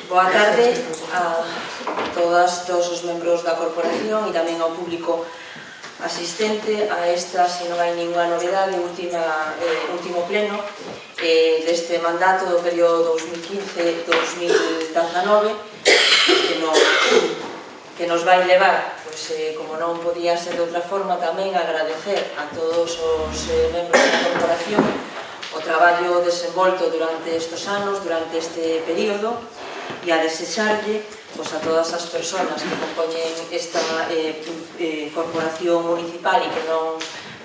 Boa tarde a todos os membros da corporación e tamén ao público asistente a esta, se non hai ninguna novedade, último pleno deste mandato do período 2015-2019 que nos vai levar, como non podía ser de outra forma, tamén agradecer a todos os membros da corporación o traballo desenvolto durante estes anos, durante este período, e a desexarlle a todas as persoas que compoñen esta corporación municipal e que non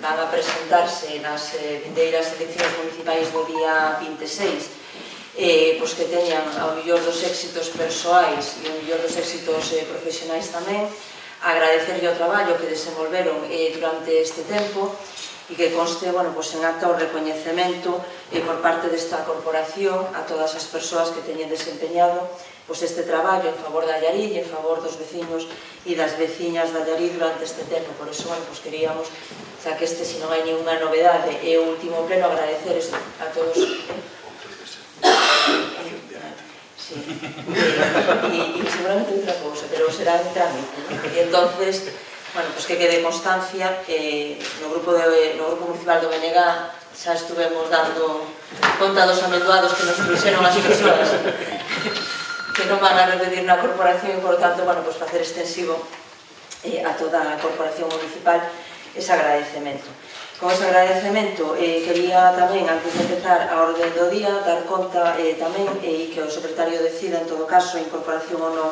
van a presentarse nas vindeiras eleccións municipais do día 26, que teñan ao mellor dos éxitos persoais e ao mellor dos éxitos profesionais tamén, agradecerlle o traballo que desenvolveron durante este tempo e que conste en acta o recoñecemento por parte desta corporación a todas as persoas que teñen desempeñado este traballo en favor da Allariz e en favor dos veciños e das veciñas da Allariz durante este tempo. Por iso, queríamos, xa que este, se non hai ninguna novedade, é o último pleno, agradecer a todos. Sí. E seguramente outra cousa, pero será en trámite. E entonces, que quede constancia que no grupo municipal do BNG xa estuvemos dando conta dos amendoados que nos fixeron as persoas que non van a repetir na corporación e, por tanto, facer extensivo a toda a corporación municipal ese agradecemento. Con ese agradecemento quería tamén, antes de empezar a orde do día, dar conta tamén, e que o secretario decida, en todo caso, a incorporación ou non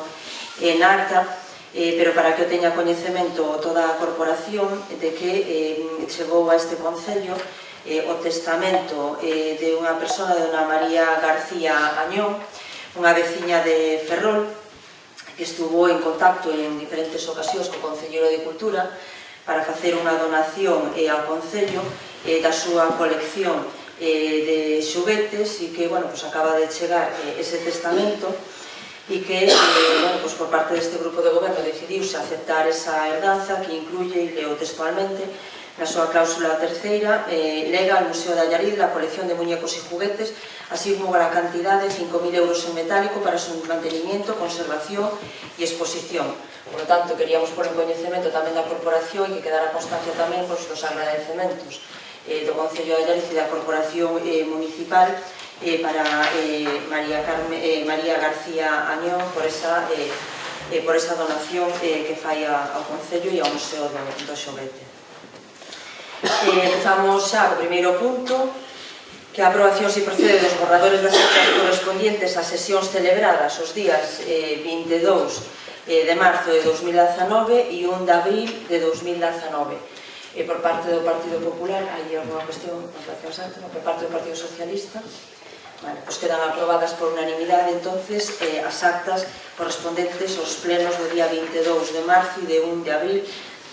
en acta, pero para que o teña coñecemento toda a corporación de que chegou a este concello o testamento de unha persona, de dona María García Añón, unha veciña de Ferrol, que estuvo en contacto en diferentes ocasións co Concelleiro de Cultura para facer unha donación ao Concello da súa colección de xoguetes e que acaba de chegar ese testamento e que por parte deste grupo de goberno decidiuse aceptar esa herdanza que incluye, e leo textualmente, na súa cláusula terceira, lega al Museo de Allariz la colección de muñecos y juguetes, así como la cantidad de 5.000 euros en metálico para su mantenimiento, conservación y exposición. Por lo tanto, queríamos poner en coñecemento tamén da corporación e que quedara constancia tamén dos agradecementos do Concello de Allariz e da corporación municipal para María García Añón por esa donación que fai ao Concello e ao Museo do Xoguete. Empezamos xa co primeiro punto, que a aprobación se procede dos borradores das actas correspondientes ás sesións celebradas os días 22 de marzo de 2019 e 1 de abril de 2019. Por parte do Partido Popular, hai alguna cuestión en relación a acta, por parte do Partido Socialista, quedan aprobadas por unanimidade, entonces, as actas correspondentes aos plenos do día 22 de marzo e de 1 de abril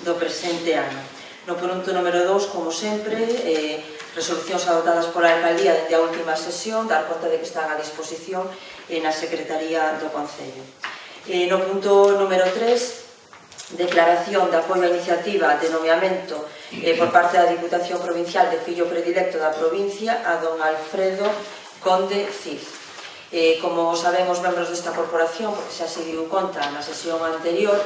do presente ano. No punto número 2, como sempre, resolucións adoptadas pola alcaldía dende a última sesión, dar conta de que están a disposición na Secretaría do Concello. No punto número 3, declaración de apoio á iniciativa de nomeamento por parte da Diputación Provincial de fillo predilecto da provincia a don Alfredo Conde Cid. Como saben os membros desta corporación, porque xa se dio conta na sesión anterior,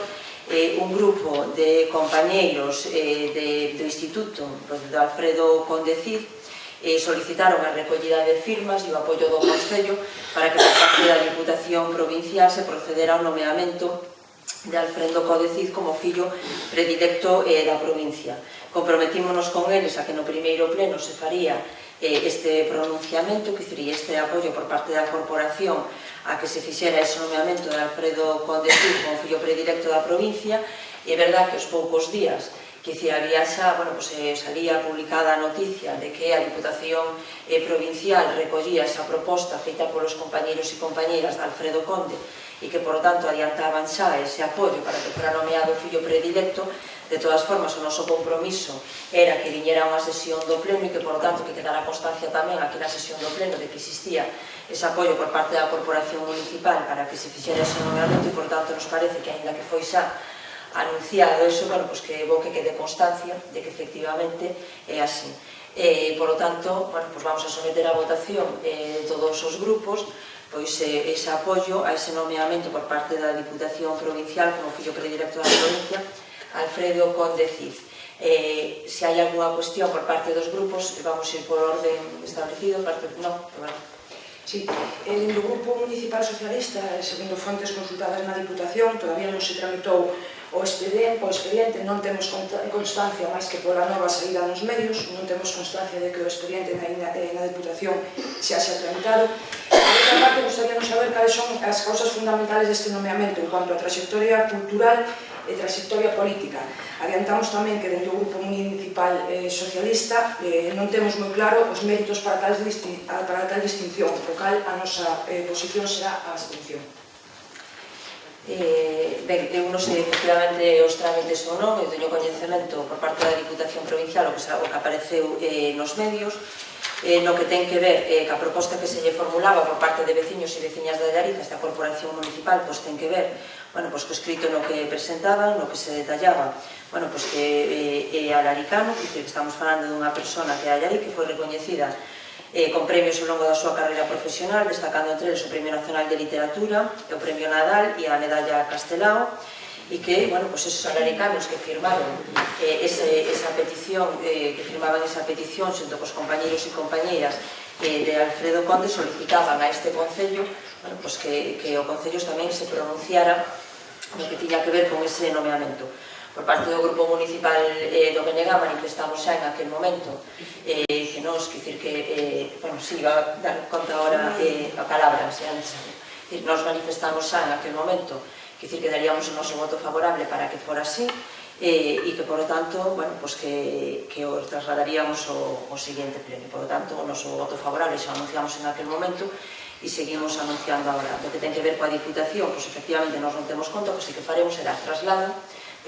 un grupo de compañeiros do Instituto do Alfredo Conde Cid solicitaron a recollida de firmas e o apoio do Concello para que por parte da Diputación Provincial se procedera ao nomeamento de Alfredo Conde Cid como fillo predilecto da provincia. Comprometímonos con eles a que no primeiro pleno se faría este pronunciamento, que sería este apoio por parte da corporación a que se fixera ese nomeamento de Alfredo Conde Cid como fillo predilecto da provincia. E é verdad que os poucos días que había xa, salía publicada a noticia de que a Diputación Provincial recollía esa proposta feita polos compañeiros e compañeiras de Alfredo Conde e que, por lo tanto, adiantaban xa ese apoio para que fora nomeado fillo predilecto. De todas formas, o noso compromiso era que viñera unha sesión do pleno e que, por lo tanto, que quedara constancia tamén aquí na sesión do pleno de que existía ese apoio por parte da corporación municipal para que se fixera ese nomeamento e, por tanto, nos parece que, aínda que foi xa anunciado eso, que é bo que quede constancia de que efectivamente é así. Por lo tanto, vamos a someter a votación todos os grupos ese apoio a ese nomeamento por parte da Diputación Provincial como fillo predilecto da provincia, Alfredo Conde Cid. Se hai alguna cuestión por parte dos grupos, vamos ir por orden establecido, non, pero bueno. Sí, do Grupo Municipal Socialista, segundo fontes consultadas na Diputación, todavía non se tramitou o expediente, non temos constancia máis que pola nova saída nos medios, non temos constancia de que o expediente na Diputación se haxa tramitado. Por outra parte, gustaríamos saber cales son as causas fundamentales deste nomeamento en cuanto a trayectoria cultural e trayectoria política. Adiantamos tamén que dentro do Grupo Municipal Socialista non temos moi claro os méritos para tal distinción, por cal a nosa posición será a abstención. Ben, eu non sei efectivamente os trámites ou non, eu teño coñecemento por parte da Diputación Provincial o que apareceu nos medios, no que ten que ver ca proposta que se lle formulaba por parte de veciños e veciñas de Allariz, esta corporación municipal, pois ten que ver co escrito no que presentaban, no que se detallaba, que é alaricano, que estamos falando dunha persona que é Allariz, que foi recoñecida con premios ao longo da súa carreira profesional, destacando entre eles o Premio Nacional de Literatura, o Premio Nadal e a Medalla Castelao, e que, esos alaricanos que firmaron esa petición, xunto cos compañeiros e compañeiras de Alfredo Conde, solicitaban a este Concello que o Concello tamén se pronunciara no que tiña que ver con ese nomeamento. Por parte do Grupo Municipal do Beñega manifestamos xa en aquel momento que nos, si iba a dar conta agora a palabra, nos manifestamos xa en aquel momento que daríamos o noso voto favorable para que fora así e que, por lo tanto, que o trasladaríamos ao seguinte pleno. Por lo tanto, o noso voto favorable xa anunciamos en aquel momento e seguimos anunciando agora. Do que ten que ver coa Diputación, efectivamente, nos non temos conta, que que faremos será traslado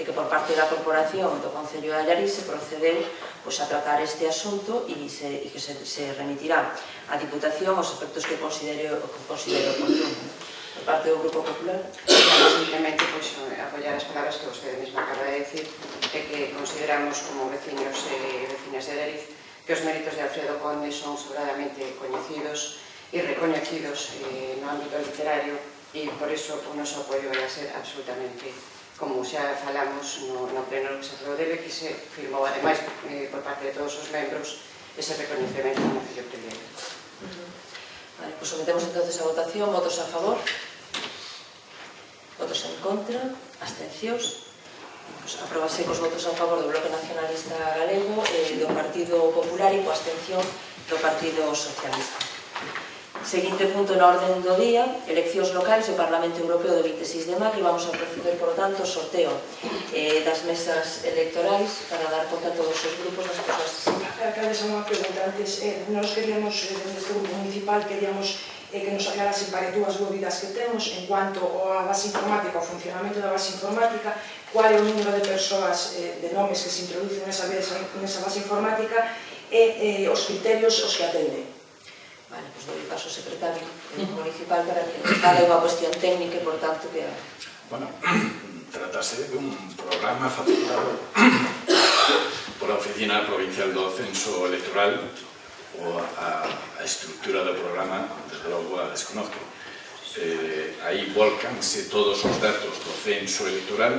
de que por parte da Corporación do Concello de Allariz se procedeu a tratar este asunto e que se remitirá á Diputación aos efectos que considere oportuno. Por parte do Grupo Popular. Simplemente apoiar as palabras que vostede mesma acaba de decir, de que consideramos como veciños e veciñas de Allariz que os méritos de Alfredo Conde son sobradamente coñecidos e recoñecidos no ámbito literario e por iso o noso apoio vai a ser absolutamente, como xa falamos no pleno que se falou dele, que se firmou ademais por parte de todos os membros ese recoñecemento como fillo predilecto. Vale, pois sometemos entonces a votación. Votos a favor, votos en contra, abstencións. Aprobase cos votos a favor do Bloque Nacionalista Galego, do Partido Popular e coa abstención do Partido Socialista. Seguinte punto na orden do día, eleccións locais do Parlamento Europeo do 26 de maio. Vamos a proceder, por lo tanto, ao sorteo das mesas electorais para dar conta a todos os grupos das persoas. Alcaldes, unha pregunta antes. Nos queríamos, deste grupo municipal, queríamos que nos aclarasen para dúas dúbidas que temos en cuanto á base informática, ao funcionamento da base informática, cual é o número de persoas, de nomes que se introducen nesa base informática e os criterios os que atende. Vale, pois dou paso ao secretario municipal para que fale unha cuestión técnica e, por tanto, que... Bueno, tratase de un programa facilitado por a Oficina Provincial do Censo Electoral. O a estructura do programa, desde logo, a desconozco. Aí volcanse todos os datos do censo electoral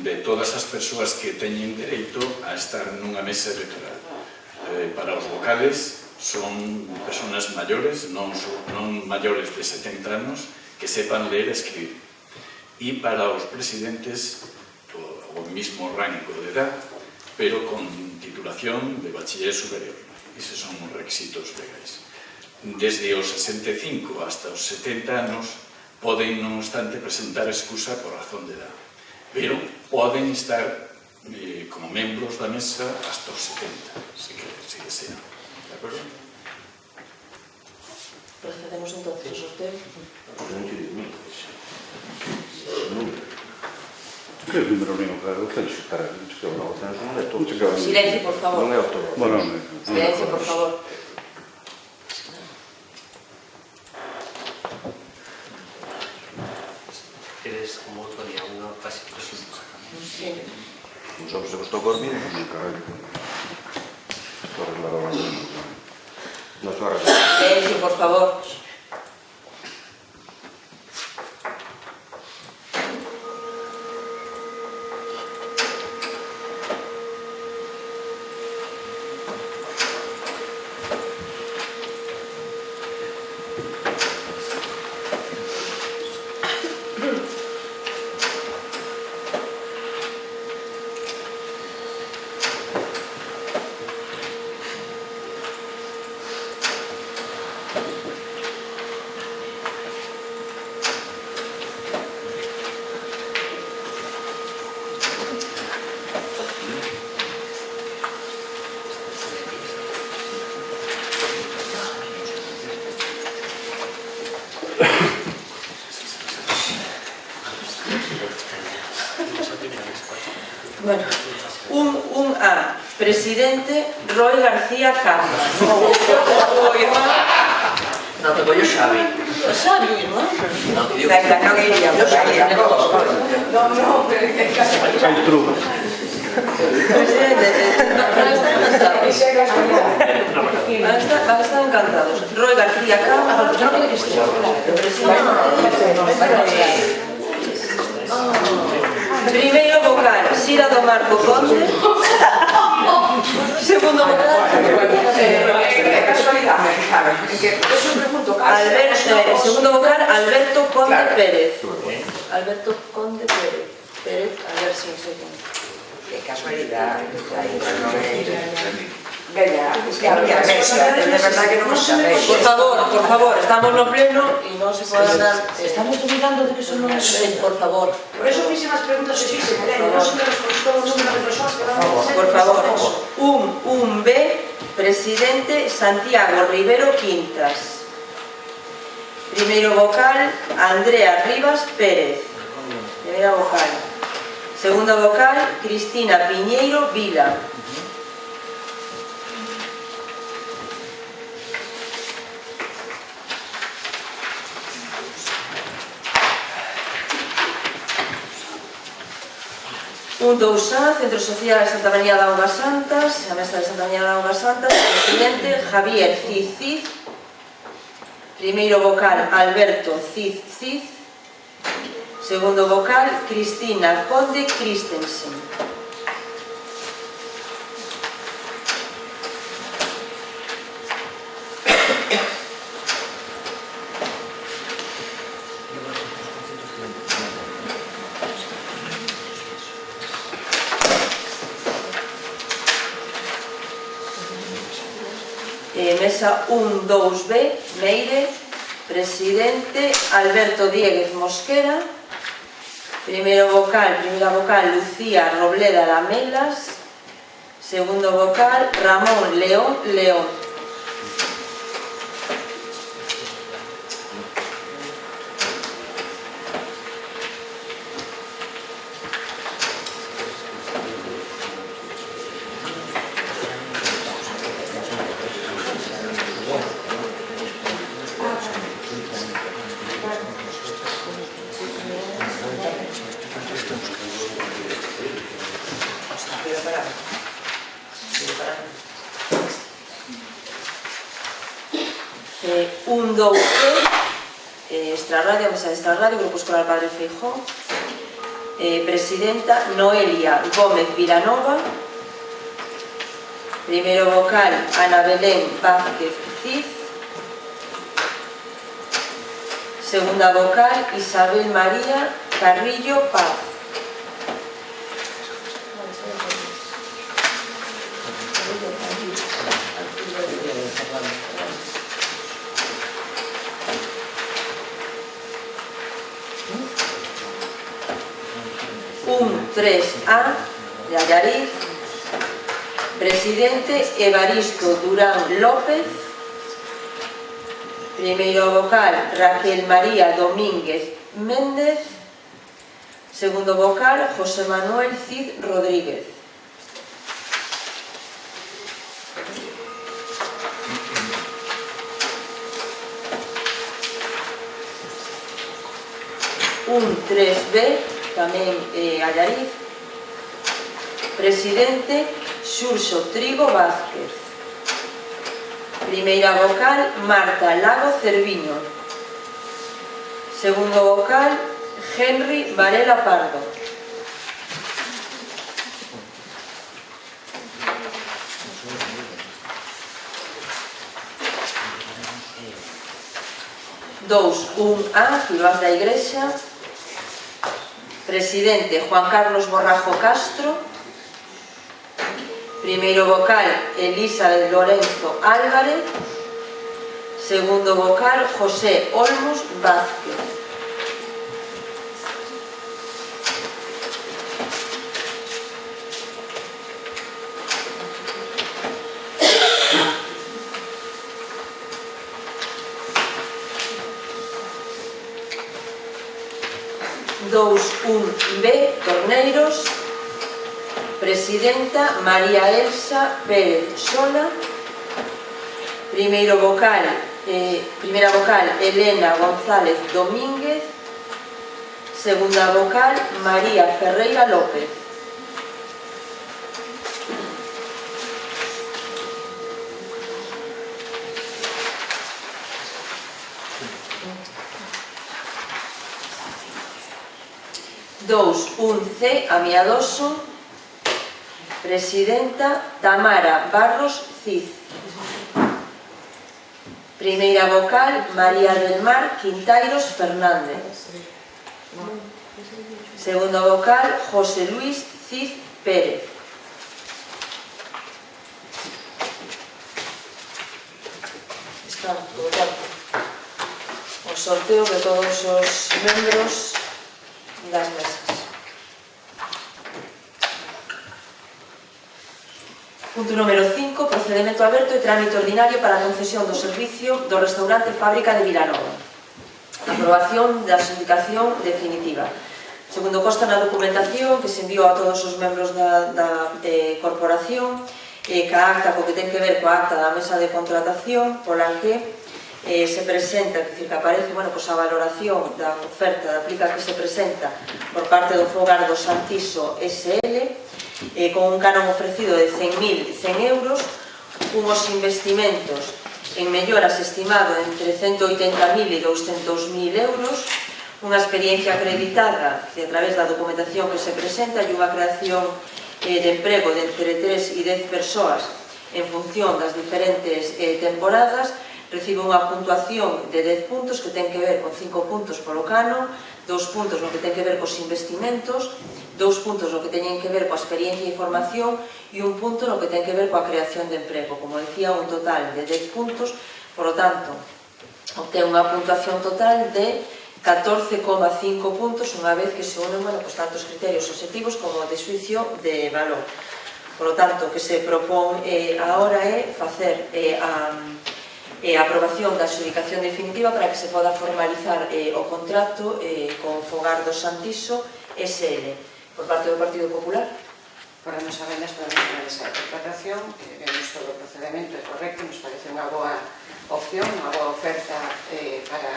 de todas as persoas que teñen dereito a estar nunha mesa electoral. Para os vocales, son personas maiores, non maiores de 70 anos, que sepan ler e escribir. E para os presidentes, o mismo rango de edad, pero con titulación de bachiller superior. Eses son os requisitos legais. Desde os 65 hasta os 70 anos, poden, non obstante, presentar excusa por razón de edad, pero poden estar como membros da mesa hasta os 70, se desean. De acordo? Procedemos entonces ao sorteo. Que número amigo claro do censo para que non é todo. Silencio, por favor. Non é o todo. Silencio, por favor. Queres como outro día unha casi próxima. Sí. Non sabes se gustou dormir, non carallo. Estou arreglado. Non sou arreglado. Silencio, por favor. Bueno, un A, presidente Roy García Campos. O irmán... No, te voy a Xavi. O Xavi, irmán? No, que digo... Non iríamos. Non, pero en caso de... Hai truco. Presidente, van a estar encantados. Van a estar encantados. Roy García Campos. Primeiro vocal, Sira do Marco Conde. Segundo vocal, casualidade, claro. Eso pregunto, segundo vocal, Alberto Conde Pérez. Alberto Conde Pérez. Pérez, a ver si no sé cómo. Qué casualidad. Bella, De verdad que non o sabéis. Por favor, estamos no pleno e non se pode andar... Estamos dubidando de que son non por favor. Por eso fixe as preguntas que fixe, non se me respondió o número de persoas que van a... Por favor, un B, presidente Santiago Rivero Quintas. Primeiro vocal, Andrea Rivas Pérez. Primeira vocal. Segunda vocal, Cristina Piñeiro Vila. Un 2A, Centro Social Santa María de Augas Santas, a Mesa de Santa María de Augas Santas, presidente Javier Cid. Primeiro vocal, Alberto Cid. Segundo vocal, Cristina Conde Christensen. Mesa 1, 2B, Meire, presidente Alberto Dieguez Mosquera. Primeira vocal, Lucía Robleda Lamelas. Segundo vocal, Ramón León. Un 2C, Extrarradio, Mesa de Extrarradio, Grupo Escolar Padre Feijó. Presidenta Noelia Gómez Vilanova. Primeiro vocal, Ana Belén Vázquez Cid. Segunda vocal, Isabel María Carrillo Paz. Un 3A, de Allariz. Presidente Evaristo Durán López. Primeiro vocal, Raquel María Domínguez Méndez. Segundo vocal, José Manuel Cid Rodríguez. Un 3B, tamén Allariz. Presidente Xurxo Trigo Vázquez. Primeira vocal, Marta Lago Cerviño. Segundo vocal, Henry Varela Pardo. Un A, Filbás da Igrexa. Presidente Juan Carlos Borrajo Castro. Primeiro vocal, Elizabeth Lorenzo Álvarez. Segundo vocal, José Olmos Vázquez. Un B, Torneiros. Presidenta, María Elsa Pérez Sola. Primeira vocal, Elena González Domínguez. Segunda vocal, María Ferreira López. Dous, un C, Amiadoso. Presidenta, Tamara Barros Cid. Primeira vocal, María del Mar Quintairos Fernández. Segunda vocal, José Luis Cid Pérez. Están, por tanto, os sorteos de todos os membros das mesas. Punto número 5. Procedimento aberto e trámite ordinario para a concesión do servicio do restaurante Fábrica de Vilanova. Aprobación da adxudicación definitiva. Segundo consta na documentación que se enviou a todos os membros da corporación, ca acta co que ten que ver coa acta da mesa de contratación, pola que se presenta, que aparece a valoración da oferta da aplica que se presenta por parte do Fogar do Santiso SL, con un canon ofrecido de 100.100 euros, unhos investimentos en melloras estimado entre 180.000 e 200.000 euros, unha experiencia acreditada que a través da documentación que se presenta e unha creación de emprego de entre 3 e 10 persoas en función das diferentes temporadas, recibe unha puntuación de 10 puntos que ten que ver con 5 puntos polo canon, 2 puntos no que ten que ver cos investimentos, 2 puntos no que teñen que ver coa experiencia e formación e 1 punto no que ten que ver coa creación de emprego. Como decía, un total de 10 puntos, por lo tanto, obtén unha puntuación total de 14,5 puntos unha vez que se unen tanto os criterios objetivos como de xuicio de valor. Por lo tanto, o que se propón agora é facer a aprobación da adxudicación definitiva para que se poda formalizar o contrato con Fogar do Santiso SL. Por parte do Partido Popular? Por a nosa vendas podemos tomar esa contratación, vemos todo o procedimento é correcto, nos parece unha boa opción, unha boa oferta para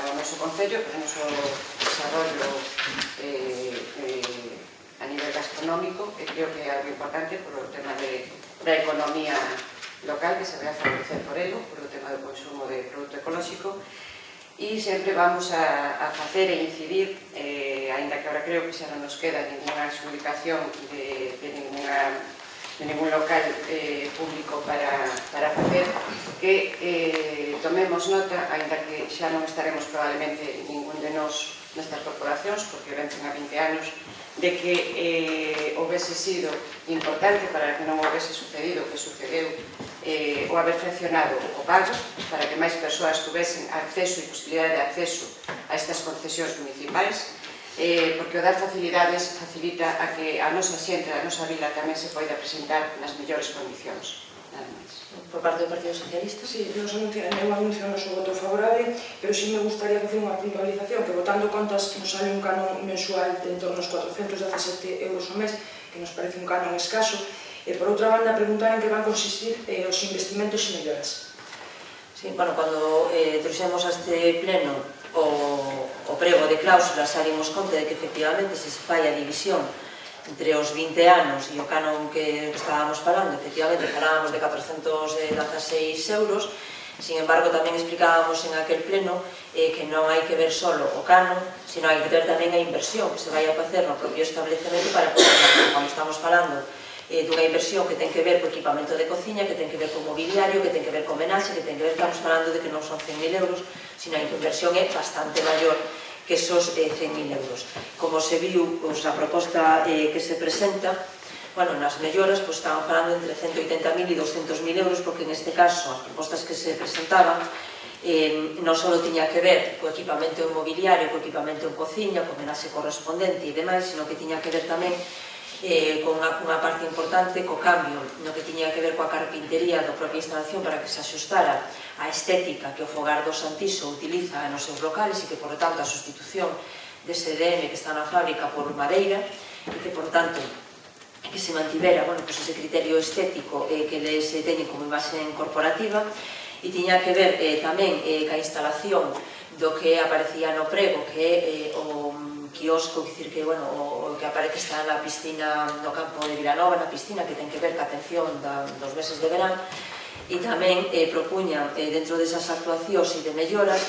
o noso concello, para o noso desarrollo a nivel gastronómico, e creo que é algo importante por o tema da economía local, que se vai a favorecer por ello, por o tema do consumo de produto ecolóxico, e sempre vamos a facer e incidir, ainda que ahora creo que xa non nos queda ninguna adxudicación de ningún local público para facer, que tomemos nota, ainda que xa non estaremos probablemente ningún de nós nestas corporacións, porque vencen a 20 anos, de que houvese sido importante para que non houvese sucedido o que sucedeu o haber fraccionado o pago para que máis persoas tuvesen acceso e posibilidade de acceso a estas concesións municipais, porque o dar facilidades facilita a que a nosa xente, a nosa vila tamén se poida presentar nas mellores condicións. Nada máis. Por parte do Partido Socialista? Sí, eu anuncio o noso voto favorable, pero sí me gustaría facer unha puntualización, que votando contas nos sale un canon mensual de en torno aos 417 euros ao mes, que nos parece un canon escaso, e por outra banda preguntar en que van consistir os investimentos e melloras. Sí, cando trouxemos a este pleno o prego de cláusulas, salimos conta de que efectivamente se fai a división entre os 20 anos e o canon que estábamos falando, efectivamente falábamos de 416 euros, sin embargo tamén explicábamos en aquel pleno que non hai que ver solo o canon, sino hai que ver tamén a inversión que se vai a facer no propio establecemento para poder, como estamos falando, dunha inversión que ten que ver co equipamento de cociña, que ten que ver co mobiliario, que ten que ver co homenaxe, que ten que ver, estamos falando de que non son 100.000 euros, sino a inversión é bastante maior que esos 100.000 euros. Como se viu a proposta que se presenta, nas melloras estaban falando entre 180.000 e 200.000 euros, porque neste caso as propostas que se presentaban non só tiña que ver co equipamento mobiliario, co equipamento en cociña, co homenaxe correspondente e demais, sino que tiña que ver tamén con unha parte importante co cambio no que tiña que ver coa carpintería da propia instalación para que se axustara a estética que o Fogar do Santiso utiliza nos seus locales e que, por tanto, a sustitución dese DM que está na fábrica por madeira e que, por tanto, que se mantivera ese criterio estético que les teñen como imaxe corporativa, e tiña que ver tamén ca instalación do que aparecía no prego, que é o quiosco, que está na piscina, no campo de Vilanova, na piscina, que ten que ver ca atención dos meses de verán, e tamén propuña dentro desas actuacións e de melloras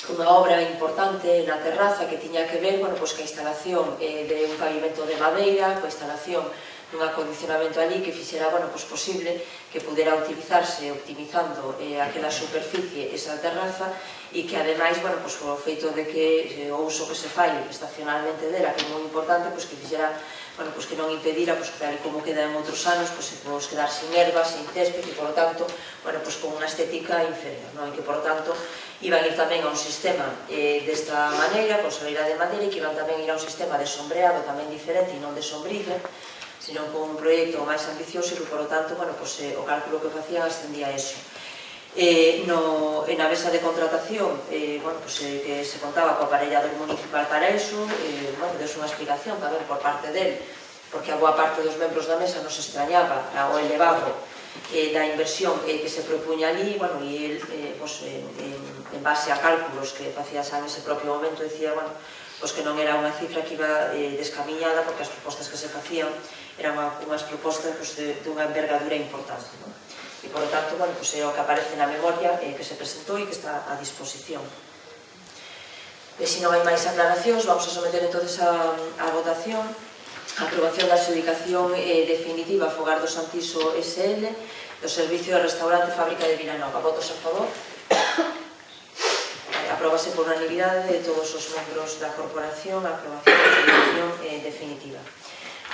unha obra importante na terraza que tiña que ver ca instalación de un pavimento de madeira, coa instalación dun acondicionamento ali que fixera posible que pudera utilizarse optimizando aquela superficie, esa terraza, e que ademais, o feito de que o uso que se fai estacionalmente dela, que é moi importante, que fixera que non impedira, tal como queda en outros anos, quedar sin ervas, sin césped, e, por lo tanto, con unha estética inferior, e que, por lo tanto, iban ir tamén a un sistema desta maneira, con soleira de madeira, e que iban tamén ir a un sistema de sombreado tamén diferente e non de sombrilla, sino con un proxecto máis ambicioso, e, por lo tanto, o cálculo que facían ascendía a eso. Na mesa de contratación que se contaba co aparellador municipal para eso, deus unha explicación tamén por parte del, porque a boa parte dos membros da mesa nos extrañaba o elevado da inversión que se propuña ali, e el, en base a cálculos que facía xa nese propio momento, dicía que non era unha cifra que iba descamiñada, porque as propostas que se facían eran unhas propostas dunha envergadura importante. E, por lo tanto, é o que aparece na memoria que se presentou e que está a disposición. E se non hai máis aclaracións, vamos a someter entonces a votación a aprobación da adxudicación definitiva a Fogar do Santiso SL do servicio de restaurante Fábrica de Vilanova. Votos a favor? Apróbase por unanimidade de todos os membros da corporación a aprobación da adxudicación definitiva.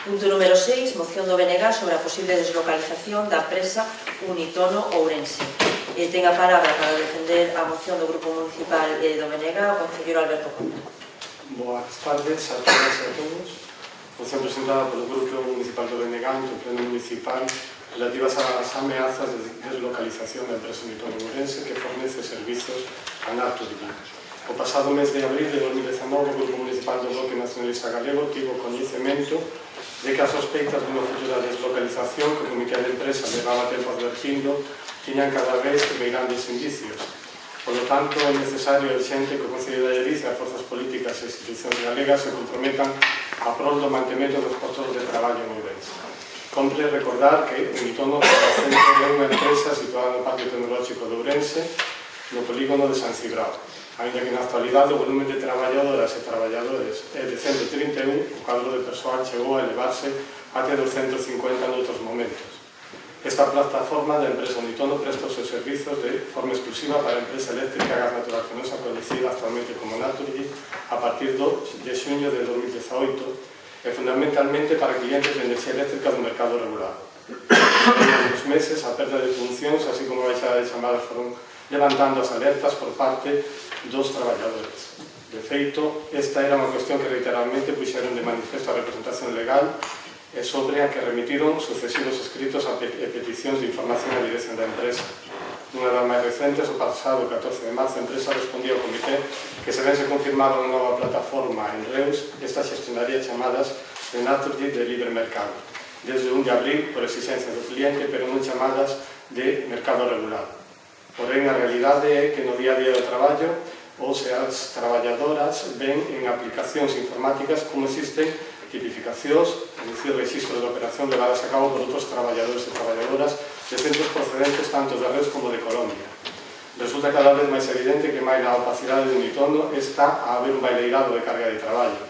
Punto número 6, moción do BNG sobre a posible deslocalización da empresa Unitono Ourense. Ten a palabra para defender a moción do Grupo Municipal do BNG o concelleiro Alberto Conde. Boas tardes a todas e a todos. Moción presentada polo Grupo Municipal do BNG no Pleno Municipal relativas ás ameazas de deslocalización da empresa Unitono Ourense que fornece servizos a Naturgy. O pasado mes de abril de 2019, o Grupo Municipal do Bloque Nacionalista Galego tivo coñecemento de que as sospeitas dunha futura deslocalización que o comité de empresa levaba tempo advertindo tiñan cada vez meirandes indicios. Por lo tanto, é necesario e urxente que o Concello de Allariz e as forzas políticas e institucións galegas se comprometan a prol do mantemento dos postos de traballo en Ourense. Compre recordar que Unitono é unha empresa situada no Parque Tecnolóxico de Ourense, no polígono de San Cibrao. Ainda que na actualidade o volumen de traballadoras e traballadores é de 131, o cadro de persoal chegou a elevarse até 250 noutros momentos. Esta plataforma da empresa Unitono presta os seus servizos de forma exclusiva para a empresa eléctrica Gas Natural Fenosa, coñecida actualmente como Naturgy, a partir de xuño de 2018, e fundamentalmente para clientes de enerxía eléctrica do mercado regulado. En os meses, a perda de funcións, así como a baixada de chamadas, foron levantando as alertas por parte dos traballadores. De feito, esta era unha cuestión que reiteradamente puxeron de manifesto a representación legal e sobre a que remitiron sucesivos escritos e peticións de información á dirección da empresa. Nunha das máis recentes, o pasado 14 de marzo, a empresa respondía ao comité que se ben se confirmaba unha nova plataforma en Reus, esta xestionaría chamadas de Naturgy de libre mercado, desde 1 de abril por exigencias do cliente, pero non chamadas de mercado regulado. Porén, a realidade é que no día a día do traballo, os e as traballadoras ven en aplicacións informáticas como existen tipificacións, é dicir, registro de operación levadas a cabo por outros traballadores e traballadoras de centros procedentes tanto de Reus como de Colombia. Resulta cada vez máis evidente que máis na opacidade de Unitono está a haber un baileirado de carga de traballo.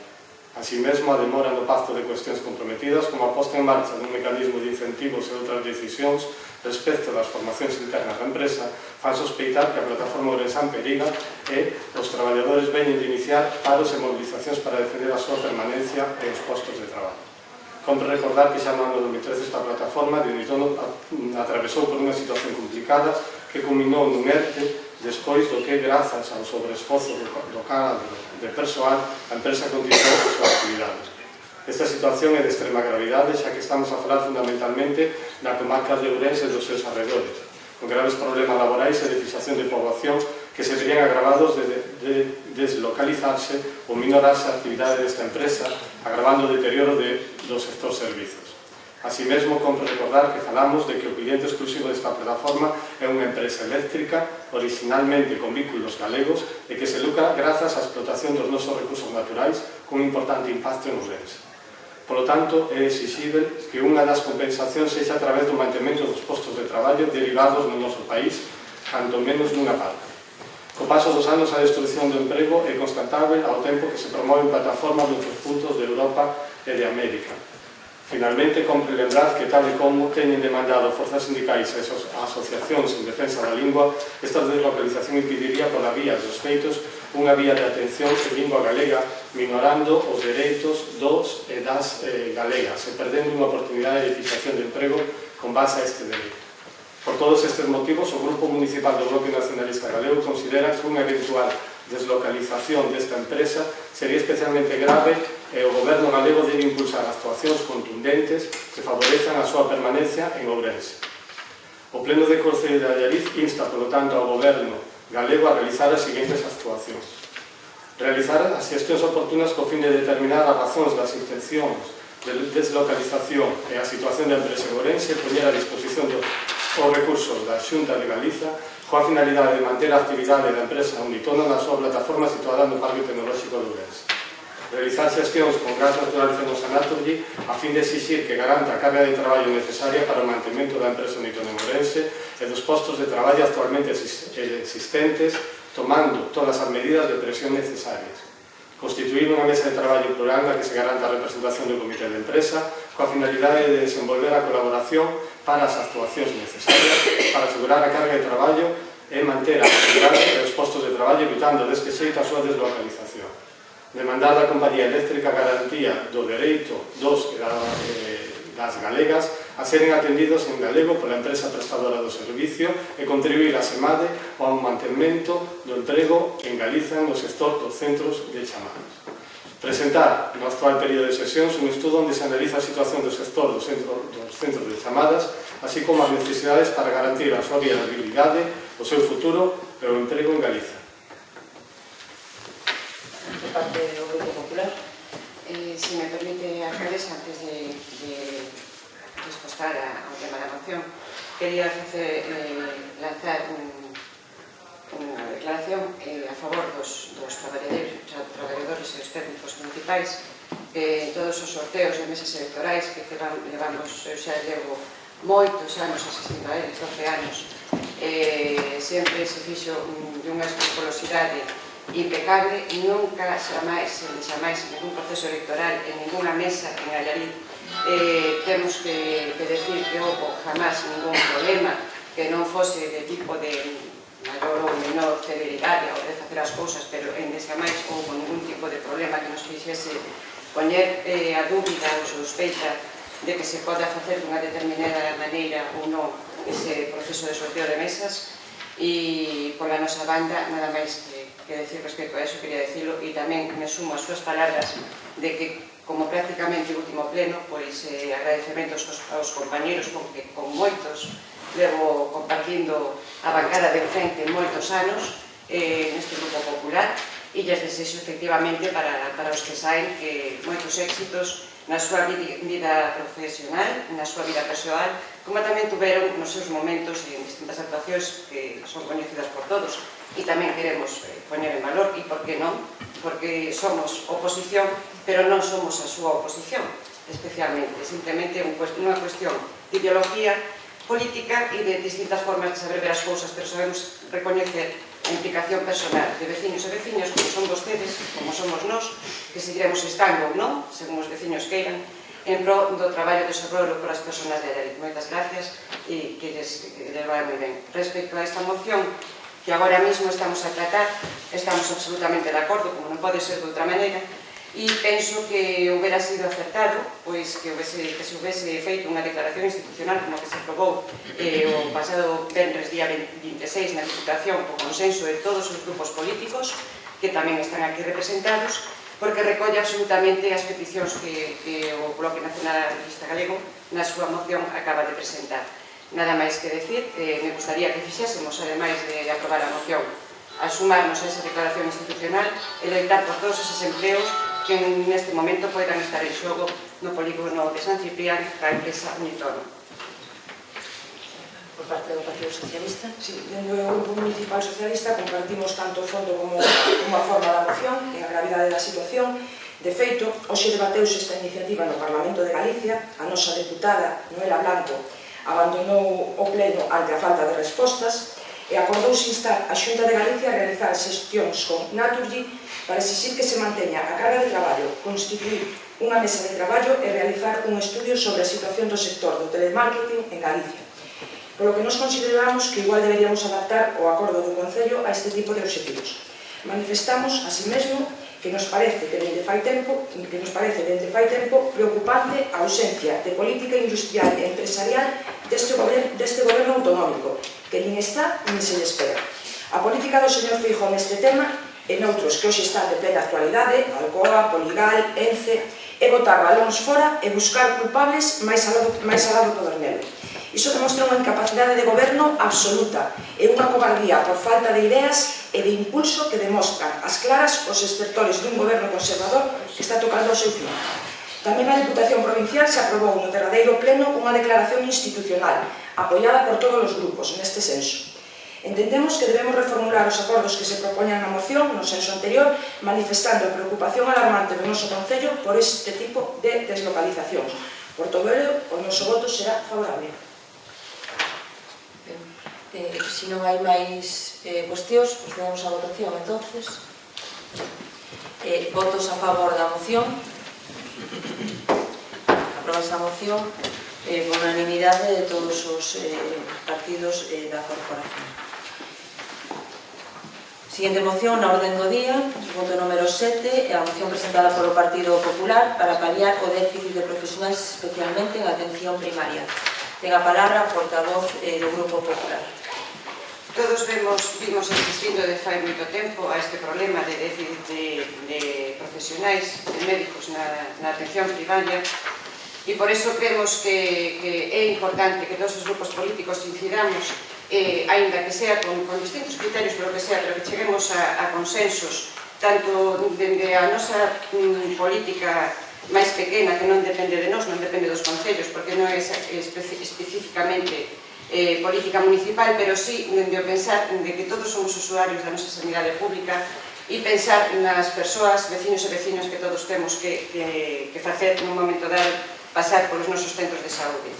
Así mesmo, a demora no pacto de cuestións comprometidas, como a posta en marcha dun mecanismo de incentivos e outras decisións respecto das formacións internas da empresa, fan sospeitar que a plataforma ourensán periga e os traballadores veñen de iniciar paros e movilizacións para defender a súa permanencia e os postos de traballo. Compre recordar que xa no ano 2013 esta plataforma de Unitono atravesou por unha situación complicada que culminou nun ERTE despois do que, grazas ao sobreesforzo local de persoal, a empresa continuou as súas actividades. Esta situación é de extrema gravidade, xa que estamos a falar fundamentalmente na comarca de Ourense e dos seus arredores, con graves problemas laborais e de fixación de poboación que se verían agravados desde deslocalizarse ou minorarse a actividade desta empresa, agravando o deterioro do sector servizos. Así mesmo, compre recordar que falamos de que o cliente exclusivo desta plataforma é unha empresa eléctrica, originalmente con vínculos galegos, e que se lucra grazas á explotación dos nosos recursos naturais con un importante impacto en Ourense. Por lo tanto, é exixible que unha das compensacións sexa a través do mantemento dos postos de traballo derivados no noso país, canto menos nunha parte. Co paso dos anos, a destrucción do emprego é constatable ao tempo que se promoven plataformas noutros puntos de Europa e de América. Finalmente, compre lembrar que, tal e como teñen demandado forzas sindicais e asociacións en defensa da lingua, esta deslocalización impediría, pola vía dos feitos, unha vía de atención en lingua galega, minorando os dereitos dos e das galegas e perdendo unha oportunidade de fixación de emprego con base a este dereito. Por todos estes motivos, o Grupo Municipal do Bloque Nacionalista Galego considera que unha eventual deslocalización desta empresa sería especialmente grave e o Goberno galego debe impulsar actuacións contundentes que favorezan a súa permanencia en Ourense. O Pleno de Concello de Allariz insta, polo tanto, ao Goberno galego a realizar as seguintes actuacións. Realizar as xestións oportunas co fin de determinar as razóns das intencións de deslocalización e a situación da empresa en Ourense e poñer a disposición os recursos da Xunta de Galiza coa finalidade de manter a actividade da empresa Unitono na súa plataforma situada no Parque Tecnolóxico de Ourense. Realizar xestións con gas natural Fenosa-Naturgy a fin de exixir que garanta a carga de traballo necesaria para o mantemento da empresa Unitono en Ourense e dos postos de traballo actualmente existentes, tomando todas as medidas de presión necesarias. Constituir unha mesa de traballo plural na que se garanta a representación do comité de empresa coa finalidade de desenvolver a colaboración para as actuacións necesarias para asegurar a carga de traballo e manter a actividade e os postos de traballo evitando deste xeito a súa deslocalización. Demandar da compañía eléctrica garantía do dereito dos e das galegas a seren atendidos en galego pola empresa prestadora do servicio e contribuir a SEMADE ao mantemento do emprego en Galiza no sector dos centros de chamadas. Presentar no actual período de sesións un estudo onde se analiza a situación do sector dos centros de chamadas, así como as necesidades para garantir a súa viabilidade, o seu futuro e o emprego en Galiza. De parte do Grupo Popular. Si me permite, alcaldesa, antes de respostar ao tema da moción, quería lanzar unha declaración a favor dos traballadores e os técnicos municipais en todos os sorteos de mesas electorais que levamos, eu xa levo moitos anos asistindo a eles, 12 anos, sempre se fixo de unha escrupulosidade impecable, nunca xamais en ningún proceso electoral, en ninguna mesa en Allariz temos que decir que houve jamás ningún problema que non fose de tipo de maior ou menor celeridade a hora de facer as cousas, pero en xamais houve ningún tipo de problema que nos fixese poñer a dúbida ou sospeita de que se poda facer dunha determinada maneira ou non ese proceso de sorteo de mesas. E pola nosa banda, nada máis que decir respecto a eso, quería decirlo, e tamén me sumo as súas palabras de que, como prácticamente o último pleno, pois agradecementos aos compañeros con moitos levo compartindo a bancada de frente moitos anos neste Grupo Popular e lles desexo efectivamente para os que saen que moitos éxitos na súa vida profesional, na súa vida persoal, como tamén tuveron nos seus momentos en distintas actuacións que son coñecidas por todos. E tamén queremos poñer en valor, e por que non? Porque somos oposición, pero non somos a súa oposición, especialmente. Simplemente unha cuestión de ideología política e de distintas formas de saber ver as cousas, pero sabemos recoñecer a implicación personal de veciños e veciñas, como son vostedes, como somos nós, que seguiremos estando ou non, según os veciños queiran, en pro do traballo de sobroro por as persoas de Allariz. Moitas gracias e que les vai moi ben. Respecto a esta moción que agora mesmo estamos a tratar, estamos absolutamente de acordo, como non pode ser de outra maneira, e penso que houbera sido acertado pois que se houvese feito unha declaración institucional como que se aprobou o pasado venres día 26 na Diputación por consenso de todos os grupos políticos que tamén están aquí representados, porque recolle absolutamente as peticións que o Bloque Nacionalista Galego na súa moción acaba de presentar. Nada máis que decir, me gustaría que fixésemos, ademais de aprobar a moción, a sumarnos a esa declaración institucional e loitar por todos esos empleos que neste momento poderán estar en xogo no polígono de San Ciprián da empresa Unitono. Por parte do Partido Socialista. Sí, dentro do Grupo Municipal Socialista compartimos tanto o fondo como a forma da moción e a gravidade da situación. De feito, hoxe debateuse esta iniciativa no Parlamento de Galicia. A nosa deputada, Noela Blanco, abandonou o pleno ante a falta de respostas e acordouse instar a Xunta de Galicia a realizar xestións con Naturgy para exixir que se manteña a carga de traballo, constituir unha mesa de traballo e realizar un estudio sobre a situación do sector do telemarketing en Galicia. Polo que nos consideramos que igual deberíamos adaptar o acordo do Concello a este tipo de obxectivos. Manifestamos, así mesmo, que nos parece dende fai tempo preocupante a ausencia de política industrial e empresarial deste goberno autonómico, que nin está nin se lle espera. A política do señor Feijóo neste tema e noutros que hoxe están de plena actualidade, Alcoa, Poligal, Ence, é botar balóns fora e buscar culpables máis alá do Pedernelo. Iso demostra unha incapacidade de goberno absoluta e unha cobardía por falta de ideas e de impulso que demostran as claras os estertores dun goberno conservador que está tocando ao seu fin. Tamén a Diputación Provincial se aprobou no derradeiro pleno unha declaración institucional apoiada por todos os grupos neste senso. Entendemos que debemos reformular os acordos que se propoñan na moción no senso anterior, manifestando a preocupación alarmante do noso Concello por este tipo de deslocalizacións. Por todo ello, o noso voto será favorable. Se non hai máis cuestións, procedemos á votación, entonces. Votos a favor da moción. Aprobase a moción por unanimidade de todos os partidos da corporación. Siguiente moción na orden do día, voto número 7, a moción presentada polo Partido Popular para paliar o déficit de profesionais especialmente en atención primaria. Ten a palabra a portavoz do Grupo Popular. Todos vimos asistindo de fai moito tempo a este problema de déficit de profesionais, de médicos na atención primaria, e por eso creemos que é importante que todos os grupos políticos incidamos, aínda que sea con distintos criterios, pero que cheguemos a consensos, tanto dende a nosa política máis pequena, que non depende de nós, non depende dos concellos, porque non é especificamente política municipal, pero sí de pensar de que todos somos usuarios da nosa sanidade pública e pensar nas persoas, veciños e vecinas que todos temos que facer nun momento dado pasar polos nosos centros de saúde.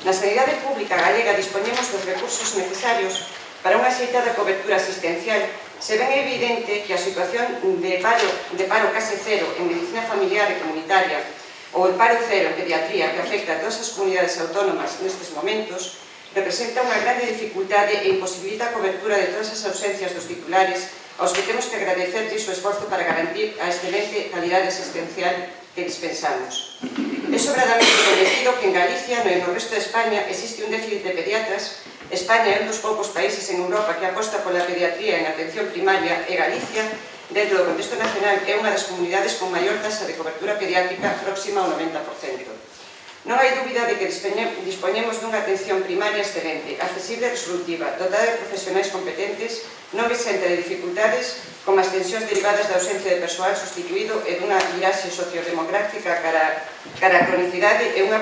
Na sanidade pública galega dispoñemos dos recursos necesarios para unha axeitada cobertura asistencial. Se ven evidente que a situación de paro case cero en medicina familiar e comunitaria ou el paro cero en pediatría que afecta a todas as comunidades autónomas nestes momentos representa unha grande dificultade e imposibilita a cobertura de todas as ausencias dos titulares aos que temos que agradecerlles o esforzo para garantir a excelente calidade asistencial que dispensamos. É sobradamente coñecido que en Galicia e no resto de España existe un déficit de pediatras. España é un dos poucos países en Europa que aposta pola pediatría en atención primaria e Galicia, dentro do contexto nacional, é unha das comunidades con maior tasa de cobertura pediátrica próxima ao 90%. Non hai dúbida de que dispoñemos dunha atención primaria excelente, accesible e resolutiva, dotada de profesionais competentes, non exenta de dificultades, como as tensións derivadas da ausencia de persoal sustituído e dunha viraxe sociodemográfica cara a cronicidade e unha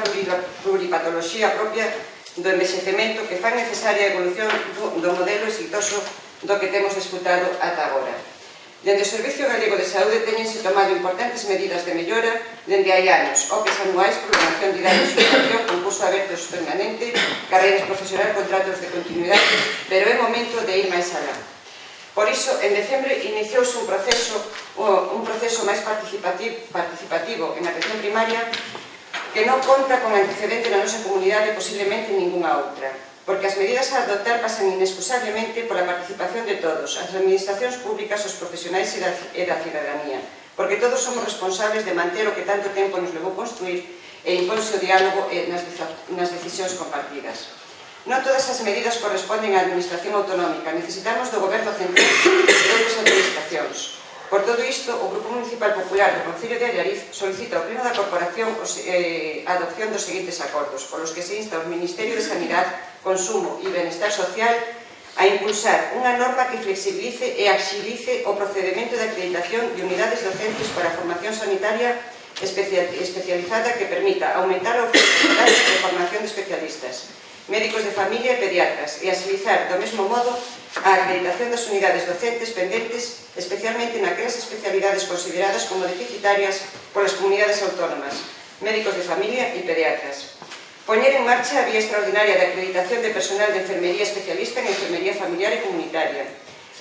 pluripatoloxía propia do envexecemento que fan necesaria a evolución do modelo exitoso do que temos disputado ata agora. Dende o Servicio Galego de Saúde teñense tomado importantes medidas de mellora dende hai anos, OPEs anuais, programación de idade de xubilación, concurso aberto permanente, carreiras profesional, contratos de continuidade, pero é momento de ir máis alá. Por iso, en decembre iniciouse un proceso máis participativo en atención primaria que non conta con antecedente na nosa comunidade e posiblemente ningunha outra, porque as medidas a adoptar pasan inexcusablemente pola participación de todos, as administracións públicas, os profesionais e da cidadanía, porque todos somos responsables de manter o que tanto tempo nos levou construir e imponse o diálogo nas decisións compartidas. Non todas as medidas corresponden á administración autonómica, necesitamos do Goberno central e de outras administracións. Por todo isto, o Grupo Municipal Popular do Concello de Allariz solicita ao Pleno da Corporación a adopción dos seguintes acordos, polos que se insta ao Ministerio de Sanidade, Consumo e Benestar Social a impulsar unha norma que flexibilice e agilice o procedimento de acreditación de unidades docentes para a formación sanitaria especializada que permita aumentar a oferta de formación de especialistas, médicos de familia e pediatras, e agilizar do mesmo modo a acreditación das unidades docentes pendentes, especialmente naquelas especialidades consideradas como deficitarias polas comunidades autónomas, médicos de familia e pediatras. Poñer en marcha a vía extraordinaria de acreditación de personal de enfermería especialista en enfermería familiar e comunitaria.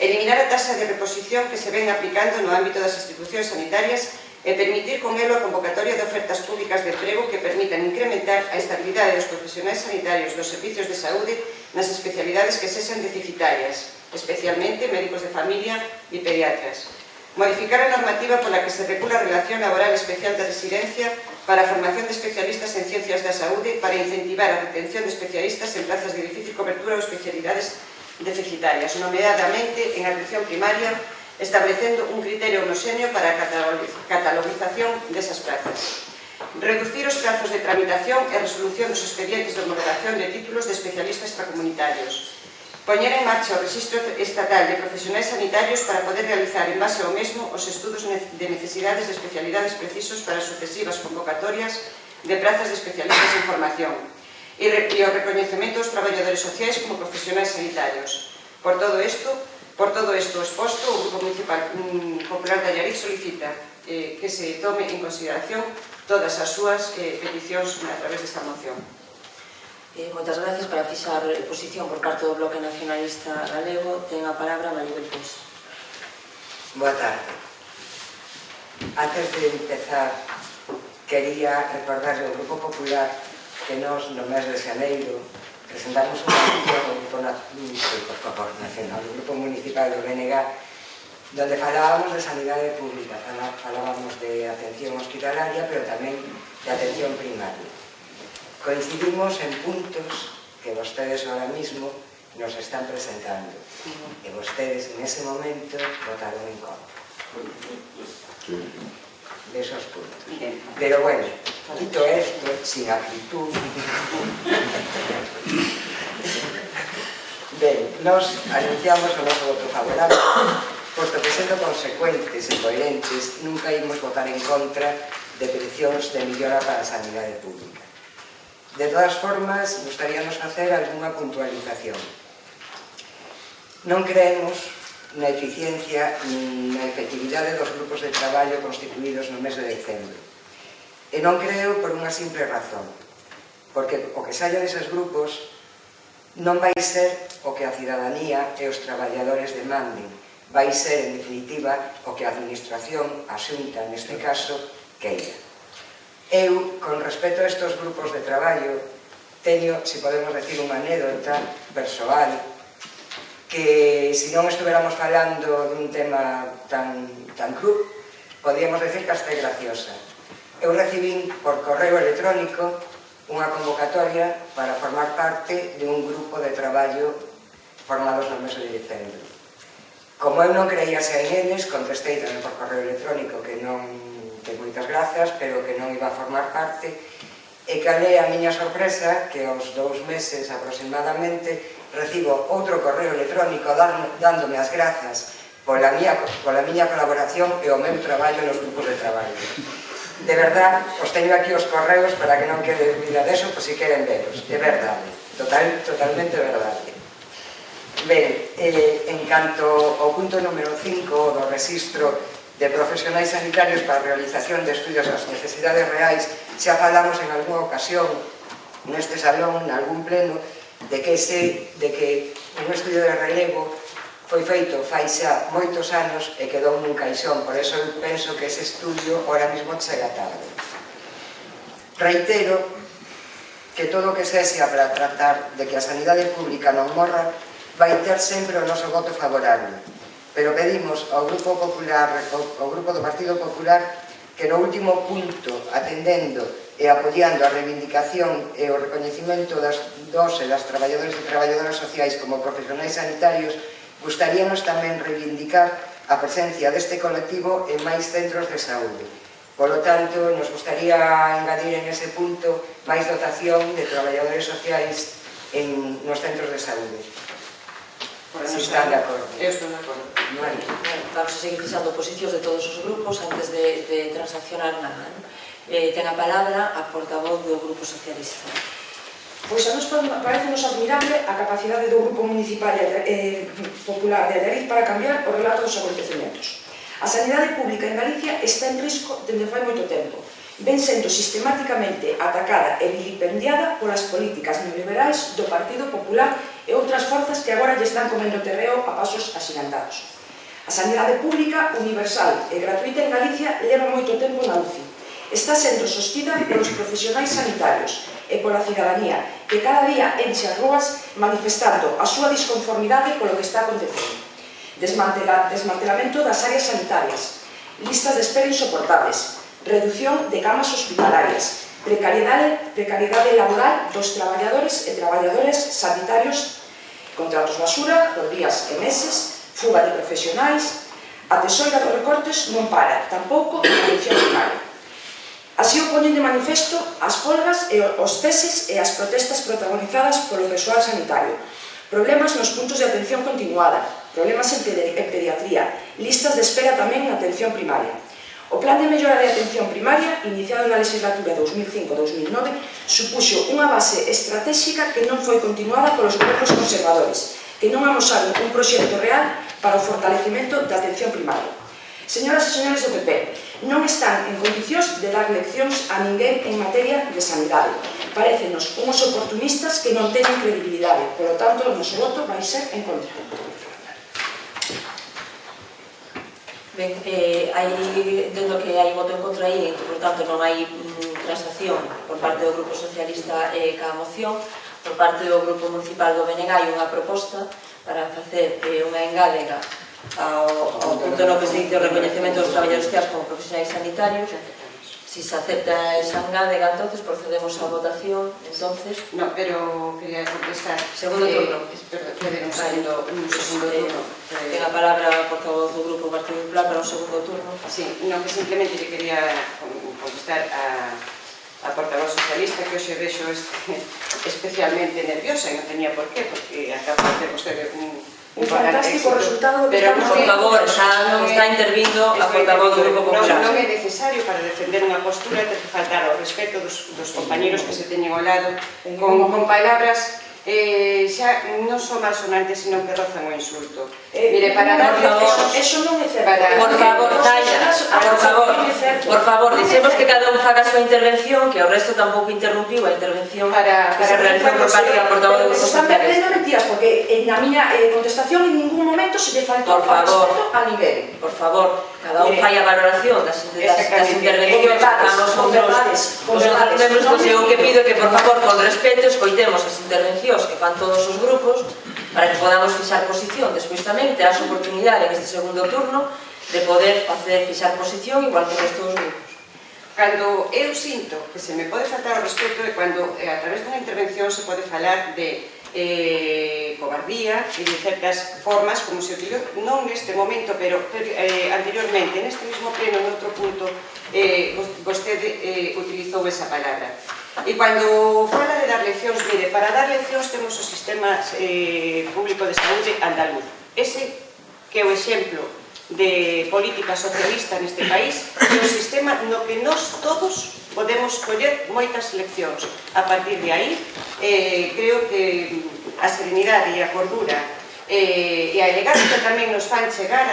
Eliminar a taxa de reposición que se ven aplicando no ámbito das institucións sanitarias e permitir con elo a convocatoria de ofertas públicas de emprego que permitan incrementar a estabilidade dos profesionais sanitarios dos servicios de saúde nas especialidades que sexan deficitarias, especialmente médicos de familia e pediatras. Modificar a normativa pola que se regula a relación laboral especial de residencia para a formación de especialistas en ciencias da saúde para incentivar a retención de especialistas en plazas de difícil cobertura ou especialidades deficitarias, nomeadamente en atención primaria, establecendo un criterio homoxéneo para a catalogización desas plazas. Reducir os prazos de tramitación e resolución dos expedientes de homologación de títulos de especialistas extracomunitarios. Poñer en marcha o Rexistro Estatal de Profesionais Sanitarios para poder realizar en base ao mesmo os estudos de necesidades de especialidades precisos para sucesivas convocatorias de plazas de especialistas en formación e o recoñecemento dos traballadores sociais como profesionais sanitarios. Por todo isto exposto, o Grupo Municipal Popular de Allariz solicita que se tome en consideración todas as súas peticións a través desta moción. Moitas gracias. Para fixar posición por parte do Bloque Nacionalista Galego, ten a palabra Maribel Pouso. Boa tarde. Antes de empezar, quería recordarle ao Grupo Popular que nos, no mes de xaneiro, presentamos unha moción ao Grupo Nacional, do Grupo Municipal do BNG, donde falábamos de sanidade pública, falábamos de atención hospitalaria, pero tamén de atención primaria. Coincidimos en puntos que vostedes ahora mismo nos están presentando e vostedes en ese momento votaron en contra de esos puntos. Pero bueno, quito esto sin actitud. Ben, nos anunciamos o noso voto favorable, posto que sendo consecuentes e coherentes nunca imos votar en contra de peticións de millora para a sanidade pública. De todas formas, gustaríanos facer algunha puntualización. Non creemos na eficiencia ni na efectividade dos grupos de traballo constituídos no mes de decembro. E non creo por unha simple razón, porque o que saia deses grupos non vai ser o que a cidadanía e os traballadores demanden, vai ser, en definitiva, o que a administración, a Xunta, neste caso, queira. Eu, con respecto a estes grupos de traballo, teño, se podemos decir, unha anécdota persoal que, se non estuveramos falando dun tema tan cru, podríamos decir que hasta é graciosa. Eu recibín por correo electrónico unha convocatoria para formar parte de un grupo de traballo formados no mes de diciembre. Como eu non creíase en eles, contestei tamén por correo electrónico que non, que moitas grazas, pero que non iba a formar parte, e calé a miña sorpresa que aos 2 meses aproximadamente recibo outro correo electrónico dándome as grazas pola miña colaboración e o meu traballo nos grupos de traballo. De verdad, os teño aquí os correos para que non quede dúbida deso, por si queren veros. É verdade, totalmente verdade. Ben, en canto ao punto número 5 do Rexistro de Profesionais Sanitarios para a realización de estudios das necesidades reais, xa falamos en algunha ocasión neste salón, en algún pleno, de que un estudio de relevo foi feito fai xa moitos anos e quedou nun caixón, por eso eu penso que ese estudio ahora mismo chega tarde. Reitero que todo o que sexa para tratar de que a sanidade pública non morra vai ter sempre o noso voto favorable, pero pedimos ao Grupo Popular, ao Grupo do Partido Popular, que no último punto, atendendo e apoiando a reivindicación e o recoñecimento dos e das traballadores e traballadoras sociais como profesionais sanitarios, gustaríamos tamén reivindicar a presencia deste colectivo en máis centros de saúde. Polo tanto, nos gustaría engadir en ese punto máis dotación de traballadores sociais nos centros de saúde. Si están de acordo. Eu estou de acordo. Vale. Vamos a seguir fixando posicións de todos os grupos antes de transaccionar nada. Ten a palabra a portavoz do Grupo Socialista. Pois a nos parece-nos admirable a capacidade do Grupo Municipal Popular de Allariz para cambiar o relato dos acontecementos. A sanidade pública en Galicia está en risco dende fai moito tempo. Ven sendo sistemáticamente atacada e vilipendiada polas políticas neoliberais do Partido Popular e outras forzas que agora lle están comendo terreo a pasos axigantados. A sanidade pública, universal e gratuita en Galicia leva moito tempo na UCI. Está sendo sostida polos profesionais sanitarios e pola cidadanía, que cada día enche as ruas manifestando a súa disconformidade polo que está acontecendo. Desmantelamento das áreas sanitarias, listas de espera insoportables, reducción de camas hospitalarias, precariedade laboral dos traballadores e traballadoras sanitarios, contratos basura por días e meses, fuga de profesionais, a tesoira dos recortes non para, tampouco a atención primaria. Así o poñen de manifesto as folgas e os ceses e as protestas protagonizadas polo persoal sanitario, problemas nos puntos de atención continuada, problemas en pediatría, listas de espera tamén na atención primaria. O Plan de Mellora de Atención Primaria, iniciado na legislatura 2005-2009, supuxo unha base estratégica que non foi continuada polos gobernos conservadores, que non amosaron un proxecto real para o fortalecemento da atención primaria. Señoras e señores do PP, non están en condicións de dar leccións a ninguén en materia de sanidade. Parécenos unhos oportunistas que non teñen credibilidade, polo tanto, o noso voto vai ser en contra. Ben, entendo que hai voto en contra aí, por tanto non hai transacción por parte do Grupo Socialista ca moción. Por parte do Grupo Municipal do BNG hai unha proposta para facer unha engádega ao punto no que se dice o reconhecemento dos traballadores sociais como profesionais sanitarios. Si se acepta esa engádega, entonces procedemos á votación. Entonces, no, pero quería contestar. Segundo turno. Perdón, un segundo turno. Ten a palabra a portavoz do Grupo Partido Popular para un segundo turno. Sí, no, que simplemente le quería contestar a portavoz socialista, que hoxe vexo especialmente nerviosa, e non tenía por qué, porque acaba de ter vostede un fantástico resultado do pero por favor, está intervindo a portavoz do Grupo Popular. Non é necesario para defender unha postura ter que faltar ao respeto dos compañeros que se teñen ao lado con palabras xa non son malsonantes, sino que rozan o insulto. Mire, para dar eso non é certo. Por favor, Taya, por favor, dixemos que cada un faga a súa intervención, que o resto tampouco interrumpiu a intervención que se realizou por parte da portavoz do Grupo Socialista. Están perdendo mentiras, porque na miña contestación en ningún momento se lle faltou o respeto a ninguén. Por favor, cada un fai a valoración das intervencións que fan os outros membros, eu que pido que, por favor, con respeto, escoitemos as intervencións que fan todos os grupos para que podamos fixar posición. Despois tamén terás oportunidade en este segundo turno de poder fixar posición igual que os todos os grupos. Cando eu sinto que se me pode faltar o respeto é cando a través dunha intervención se pode falar de cobardía e de certas formas como se utilizou, non neste momento, pero anteriormente, neste mismo pleno, en outro punto, vostede utilizou esa palabra. E cando fala de dar leccións, mire, para dar leccións temos o sistema público de saúde andaluz. Ese que é o exemplo de política socialista neste país é un sistema no que nós todos podemos coller moitas leccións. A partir de aí, creo que a serenidade e a cordura e a elegancia tamén nos fan chegar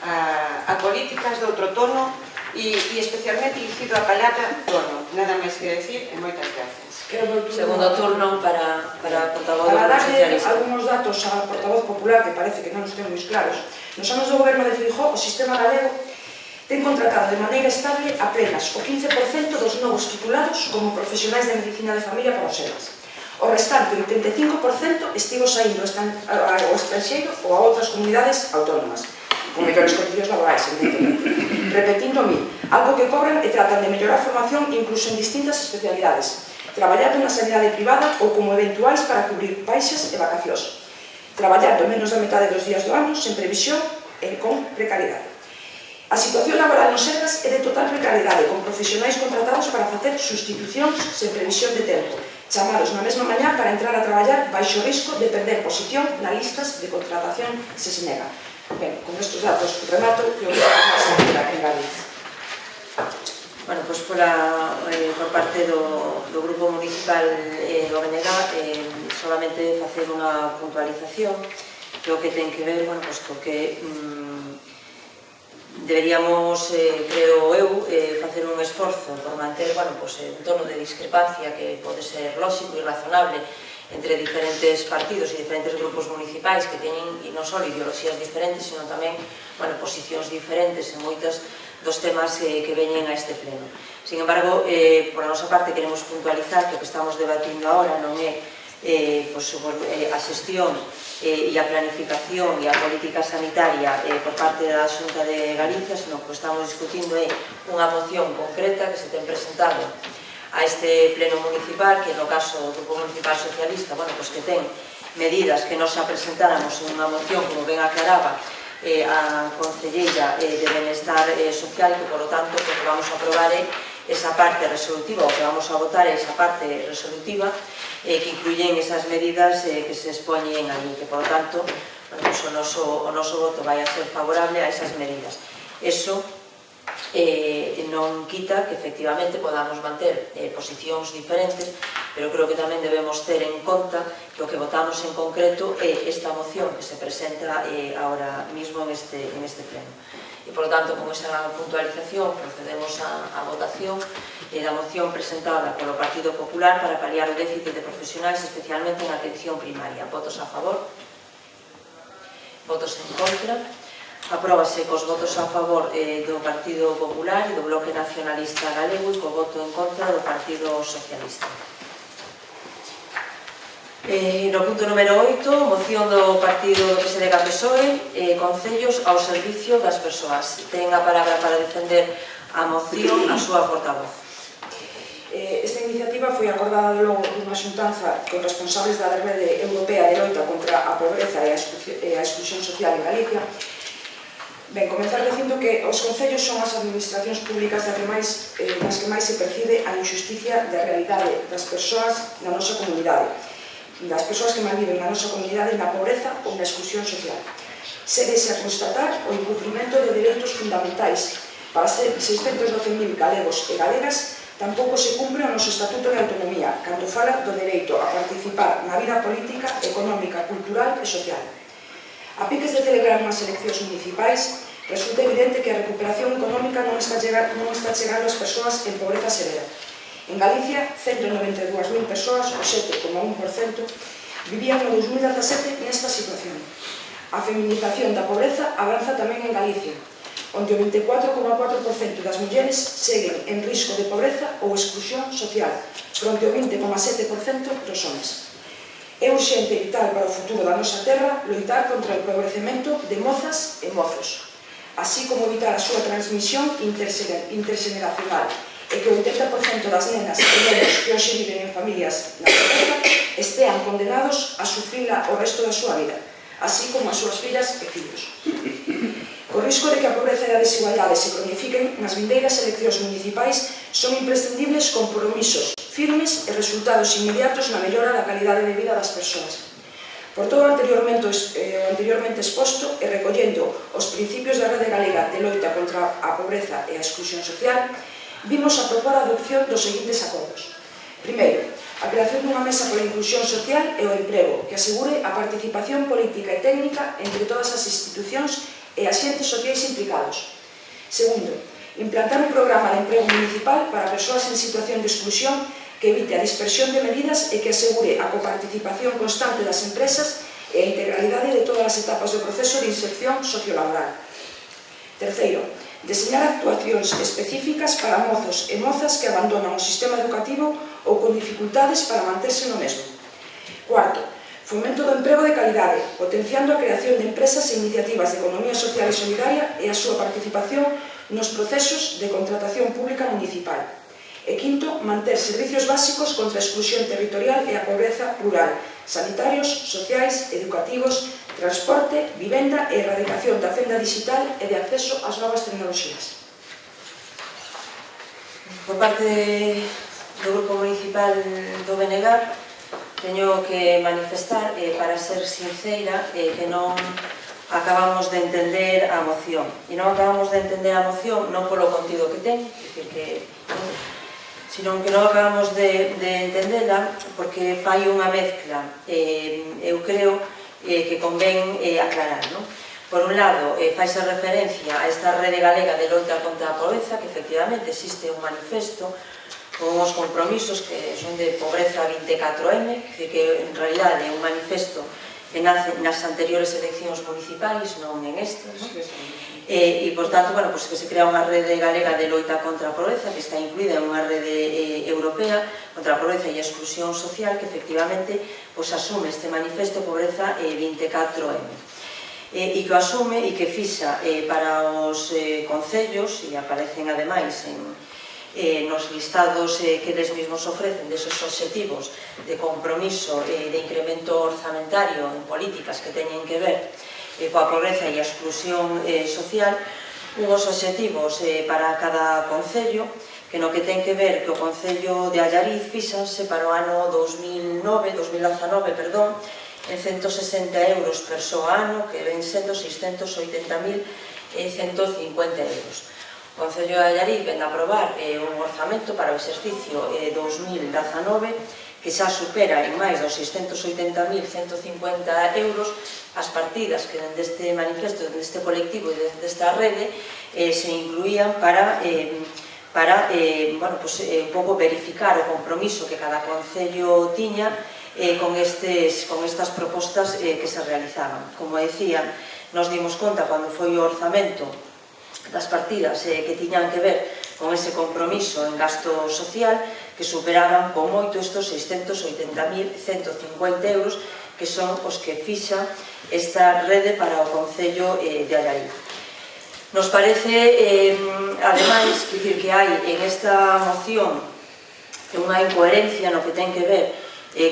a políticas de outro tono e especialmente incido a palabra tono. Nada máis que decir e moitas gracias. Segundo turno para a portavoz do Grupo Socialista. Para darle algunos datos á portavoz popular que parece que non nos ten moi claros. Nos anos do goberno de Feijóo, o sistema galego ten contratado de maneira estable apenas o 15% dos novos titulados como profesionais de medicina de familia para os EVAs. O restante, o 85%, estivo saindo ao estranxeiro ou a outras comunidades autónomas, con mellores condicións laborais, evidentemente. Repetindo algo que cobran e tratan de mellorar a formación incluso en distintas especialidades, traballando na sanidade privada ou como eventuais para cubrir baixas e vacacións, traballando menos da metade dos días do ano, sen previsión e con precariedade. A situación laboral no Sergas é de total precariedade, con profesionais contratados para facer sustitucións sen previsión de tempo, chamados na mesma mañá para entrar a traballar baixo risco de perder posición na listas de contratación se se nega. Ben, con estes datos remato que o que máis activa en Galicia. Bueno, pois por parte do Grupo Municipal do BNG solamente facer unha puntualización que o que ten que ver, bueno, pois co que deberíamos, creo eu, facer un esforzo por manter, bueno, pois, un tono de discrepancia que pode ser lógico e razonable entre diferentes partidos e diferentes grupos municipais que teñen non só ideoloxías diferentes, sino tamén, bueno, posicións diferentes en moitas dos temas que veñen a este pleno. Sin embargo, por a nosa parte queremos puntualizar que o que estamos debatindo agora non é a xestión e a planificación e a política sanitaria por parte da Xunta de Galicia, sino que o que estamos discutindo é unha moción concreta que se ten presentado a este pleno municipal, que no caso do Grupo Municipal Socialista, bueno, pois que ten medidas que nos apresentáramos en unha moción, como ben aclaraba a concelleira de Benestar Social, que, por lo tanto, que vamos a aprobar esa parte resolutiva, o que vamos a votar esa parte resolutiva, que incluyen esas medidas que se expoñen allí, que, por lo tanto, pues, o noso voto vai a ser favorable a esas medidas. Eso non quita que efectivamente podamos manter posicións diferentes, pero creo que tamén debemos ter en conta que o que votamos en concreto é esta moción que se presenta ahora mismo en este pleno. E, por lo tanto, con esa puntualización procedemos a votación da moción presentada polo Partido Popular para paliar o déficit de profesionais, especialmente en atención primaria. Votos a favor? Votos en contra? Apróbase cos votos a favor do Partido Popular e do Bloque Nacionalista Galego e co voto en contra do Partido Socialista. No punto número 8, moción do Partido do PSDG-PSOE, concellos ao servicio das persoas. Ten a palabra para defender a moción a súa portavoz. Esta iniciativa foi acordada logo dunha xuntanza con responsables da Rede Europea de Loita contra a Pobreza e a Exclusión Social en Galicia. Ben, comenzar dicindo que os concellos son as administracións públicas nas que máis se percibe a injusticia da realidade das persoas na nosa comunidade, das persoas que malviven na nosa comunidade na pobreza ou na exclusión social. Séguese a constatar o incumprimento de dereitos fundamentais. Para 612.000 galegos e galegas tampouco se cumpre o noso Estatuto de Autonomía, cando fala do dereito a participar na vida política, económica, cultural e social. A piques de celebrar unhas eleccións municipais, resulta evidente que a recuperación económica non está chegando ás persoas en pobreza severa. En Galicia, 192.000 persoas, o 7,1%, vivían no 2017 nesta situación. A feminización da pobreza avanza tamén en Galicia, onde o 24,4% das mulleres seguen en risco de pobreza ou exclusión social, fronte ao 20,7% dos homens. É urxente e vital para o futuro da nosa terra loitar contra o empobrecemento de mozas e mozos, así como evitar a súa transmisión interxeneracional e que o 80% das nenas e nenos que hoxe viven en familias na pobreza estean condenados a sufrila o resto da súa vida, así como as súas fillas e fillos. O risco de que a pobreza e a desigualdade se cronifiquen nas vindeiras eleccións municipais son imprescindibles compromisos firmes e resultados inmediatos na mellora da calidade de vida das persoas. Por todo o anteriormente exposto e recollendo os principios da Rede Galega de Loita contra a Pobreza e a Exclusión Social, vimos a propor a adopción dos seguintes acordos. Primeiro, a creación dunha mesa pola inclusión social e o emprego que asegure a participación política e técnica entre todas as institucións e axentes sociais implicados. Segundo, implantar un programa de emprego municipal para persoas en situación de exclusión que evite a dispersión de medidas e que asegure a coparticipación constante das empresas e a integralidade de todas as etapas do proceso de inserción sociolaboral. Terceiro, deseñar actuacións específicas para mozos e mozas que abandonan o sistema educativo ou con dificultades para manterse no mesmo. Cuarto, fomento do emprego de calidade, potenciando a creación de empresas e iniciativas de economía social e solidaria e a súa participación nos procesos de contratación pública municipal. E quinto, manter servicios básicos contra a exclusión territorial e a pobreza rural, sanitarios, sociais, educativos, transporte, vivenda e erradicación da fenda digital e de acceso ás novas tecnoloxías. Por parte do Grupo Municipal do Benegar, teño que manifestar, para ser sincera, que non acabamos de entender a moción. E non acabamos de entender a moción non polo contido que ten, sino que non acabamos de entendela porque fai unha mezcla. Eu creo que convén aclarar, non? Por un lado, faise referencia a esta rede galega de loita contra a pobreza, que efectivamente existe un manifesto con uns compromisos que son de pobreza 24M, que en realidad é un manifesto que nace nas anteriores eleccións municipais, non en estas, non? E, por tanto, bueno, pues, que se crea unha rede galega de loita contra a pobreza, que está incluída en unha rede europea contra a pobreza e a exclusión social, que efectivamente pues, asume este manifesto pobreza 24M. E que o asume e que fixa para os concellos, e aparecen ademais nos listados que eles mesmos ofrecen deses obxectivos de compromiso de incremento orzamentario en políticas que teñen que ver coa pobreza e a exclusión social, unhos obxectivos para cada concello, que no que ten que ver que o Concello de Allariz fixanse para o ano 2019, en 160 euros per soa ano, que ven sendo 680.150 euros. O Concello de Allariz ven a aprobar un orzamento para o exercicio 2019 que xa supera en máis dos 680.150 euros as partidas que dende este manifesto, dende este colectivo e dende esta rede se incluían para un pouco verificar o compromiso que cada concello tiña con estas propostas que se realizaban. Como decía, nos dimos conta cando foi o orzamento das partidas que tiñan que ver con ese compromiso en gasto social que superaban con moito estos 680.150 euros que son os que fixa esta rede para o Concello de Allariz. Nos parece, ademais, que hai en esta moción unha incoherencia no que ten que ver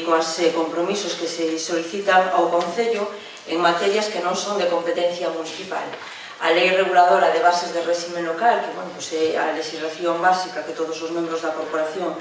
coas compromisos que se solicitan ao Concello en materias que non son de competencia municipal. A Lei Reguladora de Bases de Réximen Local, que é a legislación básica que todos os membros da corporación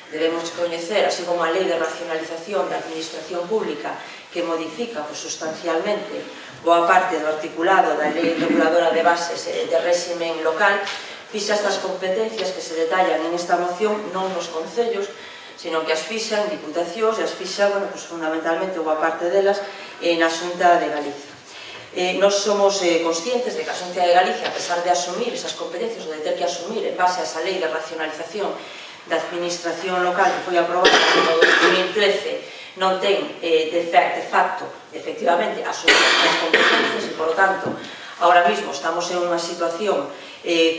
debemos coñecer, así como a Lei de Racionalización da Administración Pública, que modifica sustancialmente boa parte do articulado da Lei Reguladora de Bases de Réximen Local, fixa estas competencias que se detallan en esta moción non nos concellos, sino que as fixan diputacións e as fixa, fundamentalmente, boa parte delas, na Xunta de Galicia. Nos somos conscientes de que a Xunta de Galicia, a pesar de asumir esas competencias ou de ter que asumir en base a esa lei de racionalización da administración local que foi aprobada en 2013, non ten de facto, efectivamente, asumir as competencias e, por lo tanto, ahora mismo estamos en unha situación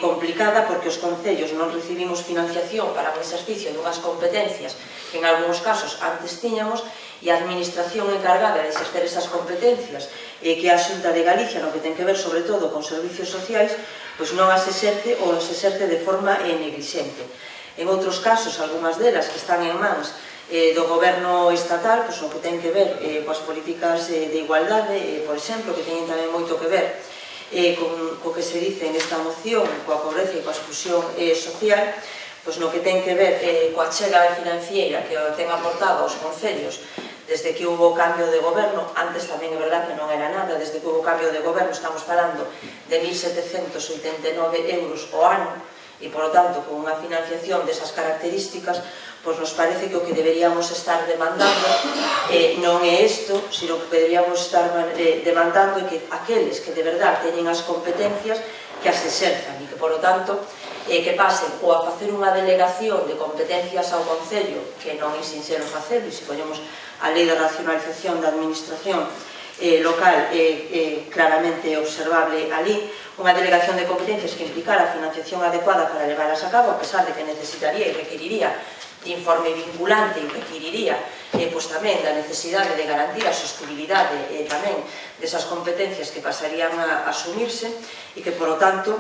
complicada porque os concellos non recibimos financiación para o exercicio dunhas competencias que en algúns casos antes tiñamos e a administración encargada de exercer esas competencias que a Xunta de Galicia, no que ten que ver sobre todo con servicios sociais, pois non as exerce ou as exerce de forma neglixente. En outros casos, algunhas delas que están en mans do goberno estatal, pois o que ten que ver coas políticas de igualdade, por exemplo, que teñen tamén moito que ver co que se dice nesta moción, coa pobreza e coa exclusión social, pois no que ten que ver coa chega financiera que ten aportado aos concellos desde que hubo cambio de goberno. Antes tamén é verdad que non era nada, desde que hubo cambio de goberno estamos falando de 1.789 euros ao ano e, por lo tanto, con unha financiación desas características, pois nos parece que o que deberíamos estar demandando non é isto, sino que deberíamos estar demandando é que aqueles que de verdad teñen as competencias que as exerzan e que, por lo tanto, que pasen ou a facer unha delegación de competencias ao Concello, que non é sinxelo facelo, e se poñemos a Lei de Racionalización da Administración local claramente observable ali, unha delegación de competencias que implicara a financiación adecuada para levarlas a cabo, a pesar de que necesitaría e requeriría de informe vinculante e requeriría tamén da necesidade de garantir a sostenibilidade tamén desas competencias que pasarían a asumirse e que, por lo tanto,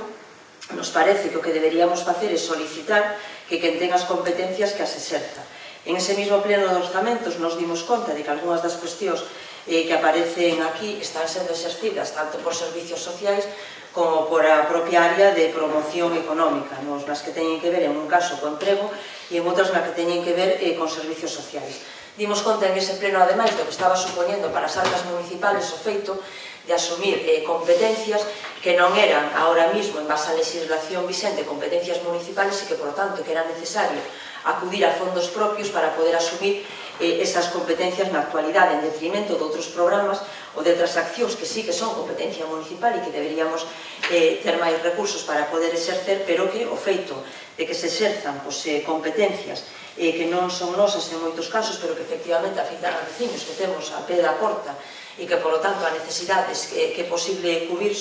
nos parece que o que deberíamos facer é solicitar que quen ten as competencias que as exerza. En ese mismo pleno de orzamentos nos dimos conta de que algunhas das cuestións que aparecen aquí están sendo exercidas tanto por servicios sociais como por a propia área de promoción económica, nas que teñen que ver en un caso co emprego e en outras nas que teñen que ver con servicios sociais. Dimos conta en ese pleno, ademais, do que estaba supoñendo para as arcas municipales o feito de asumir competencias que non eran ahora mismo, en base á legislación vixente, competencias municipales e que, por tanto, que era necesario acudir a fondos propios para poder asumir esas competencias na actualidade, en detrimento de outros programas ou de outras accións que sí que son competencia municipal e que deberíamos ter máis recursos para poder exercer, pero que o feito de que se exerzan competencias que non son nosas en moitos casos, pero que efectivamente afectan a veciños que temos a pé da porta e que, polo tanto, a necesidades que é posible cubrir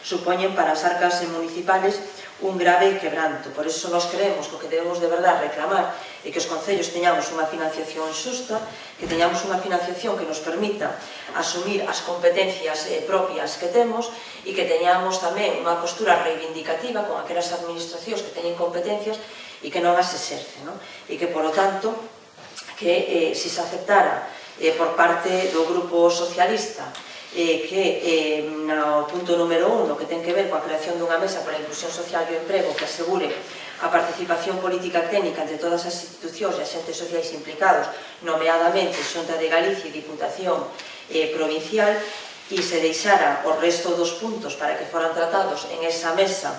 supoñen para as arcas municipales un grave quebranto. Por iso nos creemos que o que debemos de verdade reclamar é que os concellos teñamos unha financiación xusta, que teñamos unha financiación que nos permita asumir as competencias propias que temos e que teñamos tamén unha postura reivindicativa con aquelas administracións que teñen competencias e que non as exerce, e que, polo tanto, que se se aceptara por parte do Grupo Socialista que no punto número 1, que ten que ver coa creación dunha mesa para a inclusión social e o emprego que asegure a participación política técnica entre todas as institucións e agentes sociais implicados, nomeadamente Xunta de Galicia e Diputación Provincial, e se deixara o resto dos puntos para que foran tratados en esa mesa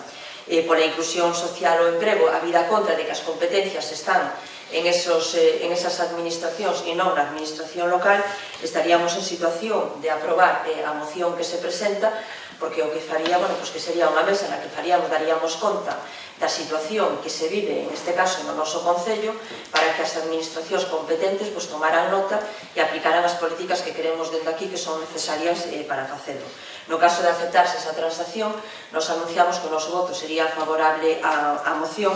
pola inclusión social o emprego, a vida contra de que as competencias están en esas administracións e non na administración local, estaríamos en situación de aprobar a moción que se presenta, porque o que faría, que sería unha mesa na que daríamos conta da situación que se vive, en este caso, no noso Concello, para que as administracións competentes tomaran nota e aplicaran as políticas que queremos dentro aquí que son necesarias para facelo. No caso de aceptarse esa transacción, nos anunciamos que o noso voto sería favorable á moción.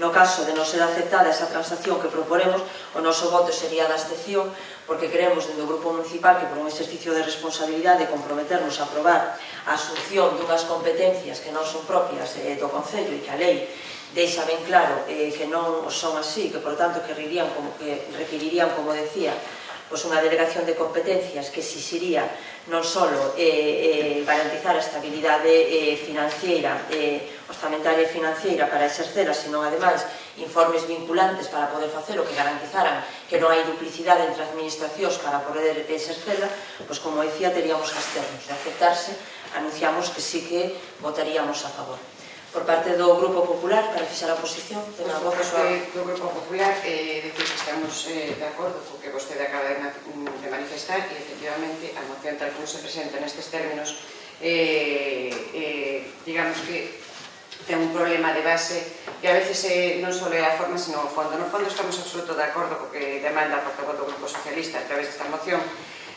No caso de non ser aceptada esa transacción que proponemos, o noso voto sería da abstención, porque creemos dentro do Grupo Municipal que por un exercicio de responsabilidade comprometernos a aprobar a asunción dunhas competencias que non son propias do Concello e que a lei deixa ben claro que non son así, que por tanto que requirirían, como decía, unha delegación de competencias que exixiría non só garantizar a estabilidade financiera, orzamentaria e financiera para exercela, sino ademais informes vinculantes para poder facer o que garantizaran que non hai duplicidade entre administracións para poder exercela, como decía, teríamos que absternos. De aceptarse, anunciamos que sí que votaríamos a favor. Por parte do Grupo Popular, para fixar a posición, ten a voz do Grupo Popular, decir que estamos de acordo co que vostede acaba de manifestar e, efectivamente, a moción tal como se presenta nestes términos, digamos que ten un problema de base que a veces non só é a forma, sino o fondo. No fondo estamos absoluto de acordo co que demanda a portavoz do Grupo Socialista a través desta moción,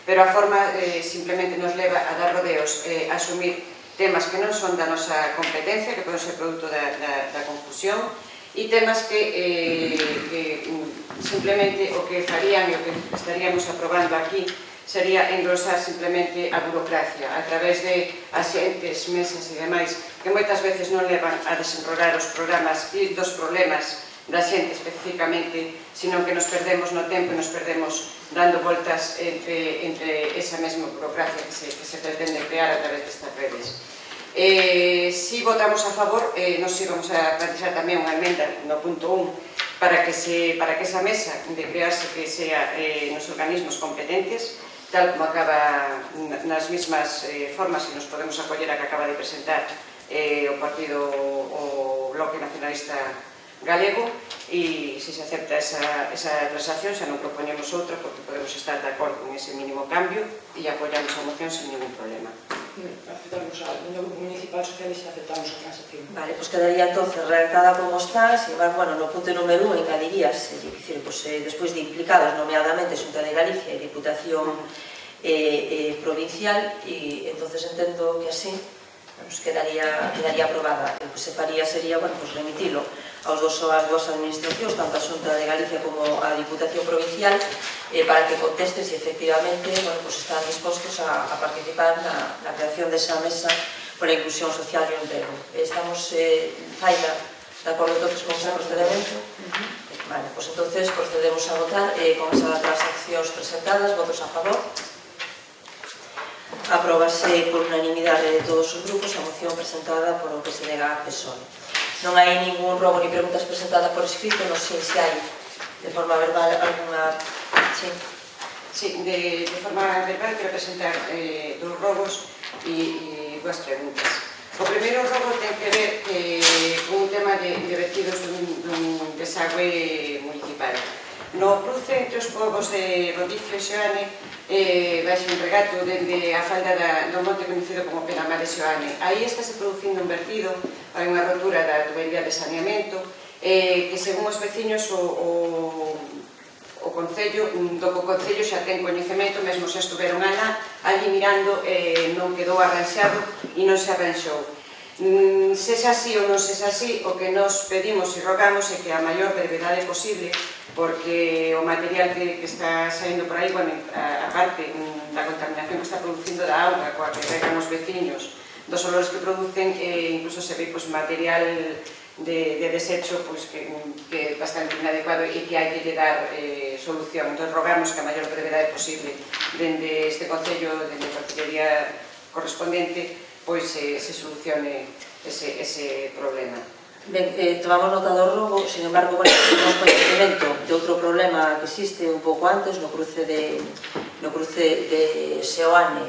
pero a forma simplemente nos leva a dar rodeos, a asumir temas que non son da nosa competencia, que poden ser produto da confusión, e temas que simplemente o que farían e o que estaríamos aprobando aquí sería engrosar simplemente a burocracia a través de axentes, mesas e demais que moitas veces non levan a desenrolar os programas e dos problemas da xente especificamente, sino que nos perdemos no tempo e nos perdemos dando voltas entre esa mesma burocracia que se pretende crear a través destas redes. Si votamos a favor, nos íbamos a plantear tamén unha emenda no punto 1 para que esa mesa de crearse que sea nos organismos competentes, tal como acaba nas mesmas formas, e nos podemos acoller a que acaba de presentar o partido, o Bloque Nacionalista Galego, e se acepta esa transacción xa non propoñemos outra, porque podemos estar de acordo con ese mínimo cambio e apoyamos a moción sin ningún problema. Aceptamos no Grupo Municipal Socialista, aceptamos a transacción. Vale, pois quedaría entonces redactada como está, sin embargo, no punto número 1 engadiríase, despois de implicados nomeadamente Xunta de Galicia e Diputación Provincial, e entonces entendo que así quedaría aprobada. O que se faría sería remitilo aos dúas administracións, tanto a Xunta de Galicia como a Diputación Provincial, para que contesten se efectivamente están dispostos a participar na creación desa mesa pola inclusión social e o emprego. Estamos, Zaida, de acordo todos con ese procedimento? Vale, pois entonces procedemos a votar con esas transaccións presentadas. Votos a favor? Aprobase por unanimidade de todos os grupos a moción presentada por o PSDG PSOE. Non hai ningún rogo ni preguntas presentadas por escrito, non sei se hai de forma verbal alguna... Sí, de forma verbal quero presentar dos rogos e dúas preguntas. O primeiro rogo ten que ver con un tema de vertidos dun desagüe municipal. No cruce entre os povos de Rodicio e Xoane, baixo un regato dende a falda do monte conhecido como Penamar de Xoane. Aí estáse producindo un vertido, hai unha rotura da tubería de saneamento, que según os veciños o Concello xa ten coñecemento, mesmo se estuveron allí mirando, non quedou arranxado e non se arranxou. Sexa así ou non sexa así, o que nos pedimos e rogamos é que a maior brevedade posible, porque o material que está saindo por aí, bueno, a parte da contaminación que está producindo da auga, coa que regan os veciños, dos olores que producen, incluso se ve material de desecho que é bastante inadecuado e que hai que lle dar solución. Entón, rogamos que a maior brevedade posible dende este Concello, dende a Concellería correspondente, se solucione ese problema. Ben, tomamos nota do rogo, sin embargo, temos coñecemento de outro problema que existe un pouco antes, no cruce de Seoane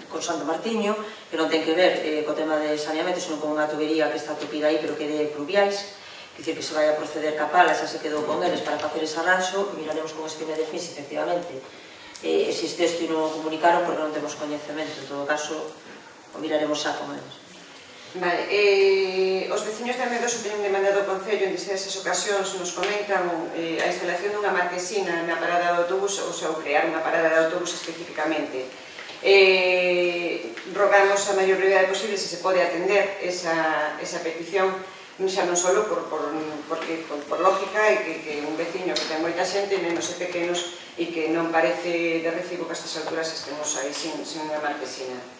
con Santo Martiño, que non ten que ver co tema de saneamento, senón con unha tubería que está tupida aí, pero que é de pluviais, que dicir que se vai a proceder capala, xa se quedou con eles para facer ese arranxo, miraremos con este Medefins, efectivamente, existe isto e non o comunicaron porque non temos coñecemento, en todo caso, o miraremos xa con eles. Vale, os veciños de Amedoso teñen demandado ao Concello en diversas ocasións, nos comentan a instalación dunha marquesina na parada de autobús, ou sea, crear unha parada de autobús especificamente. Rogamos a maior brevedade posible se se pode atender esa petición, xa non só por lógica e que un veciño que ten moita xente, nenos e pequenos, e que non parece de recibo que a estas alturas estemos aí sin unha marquesina.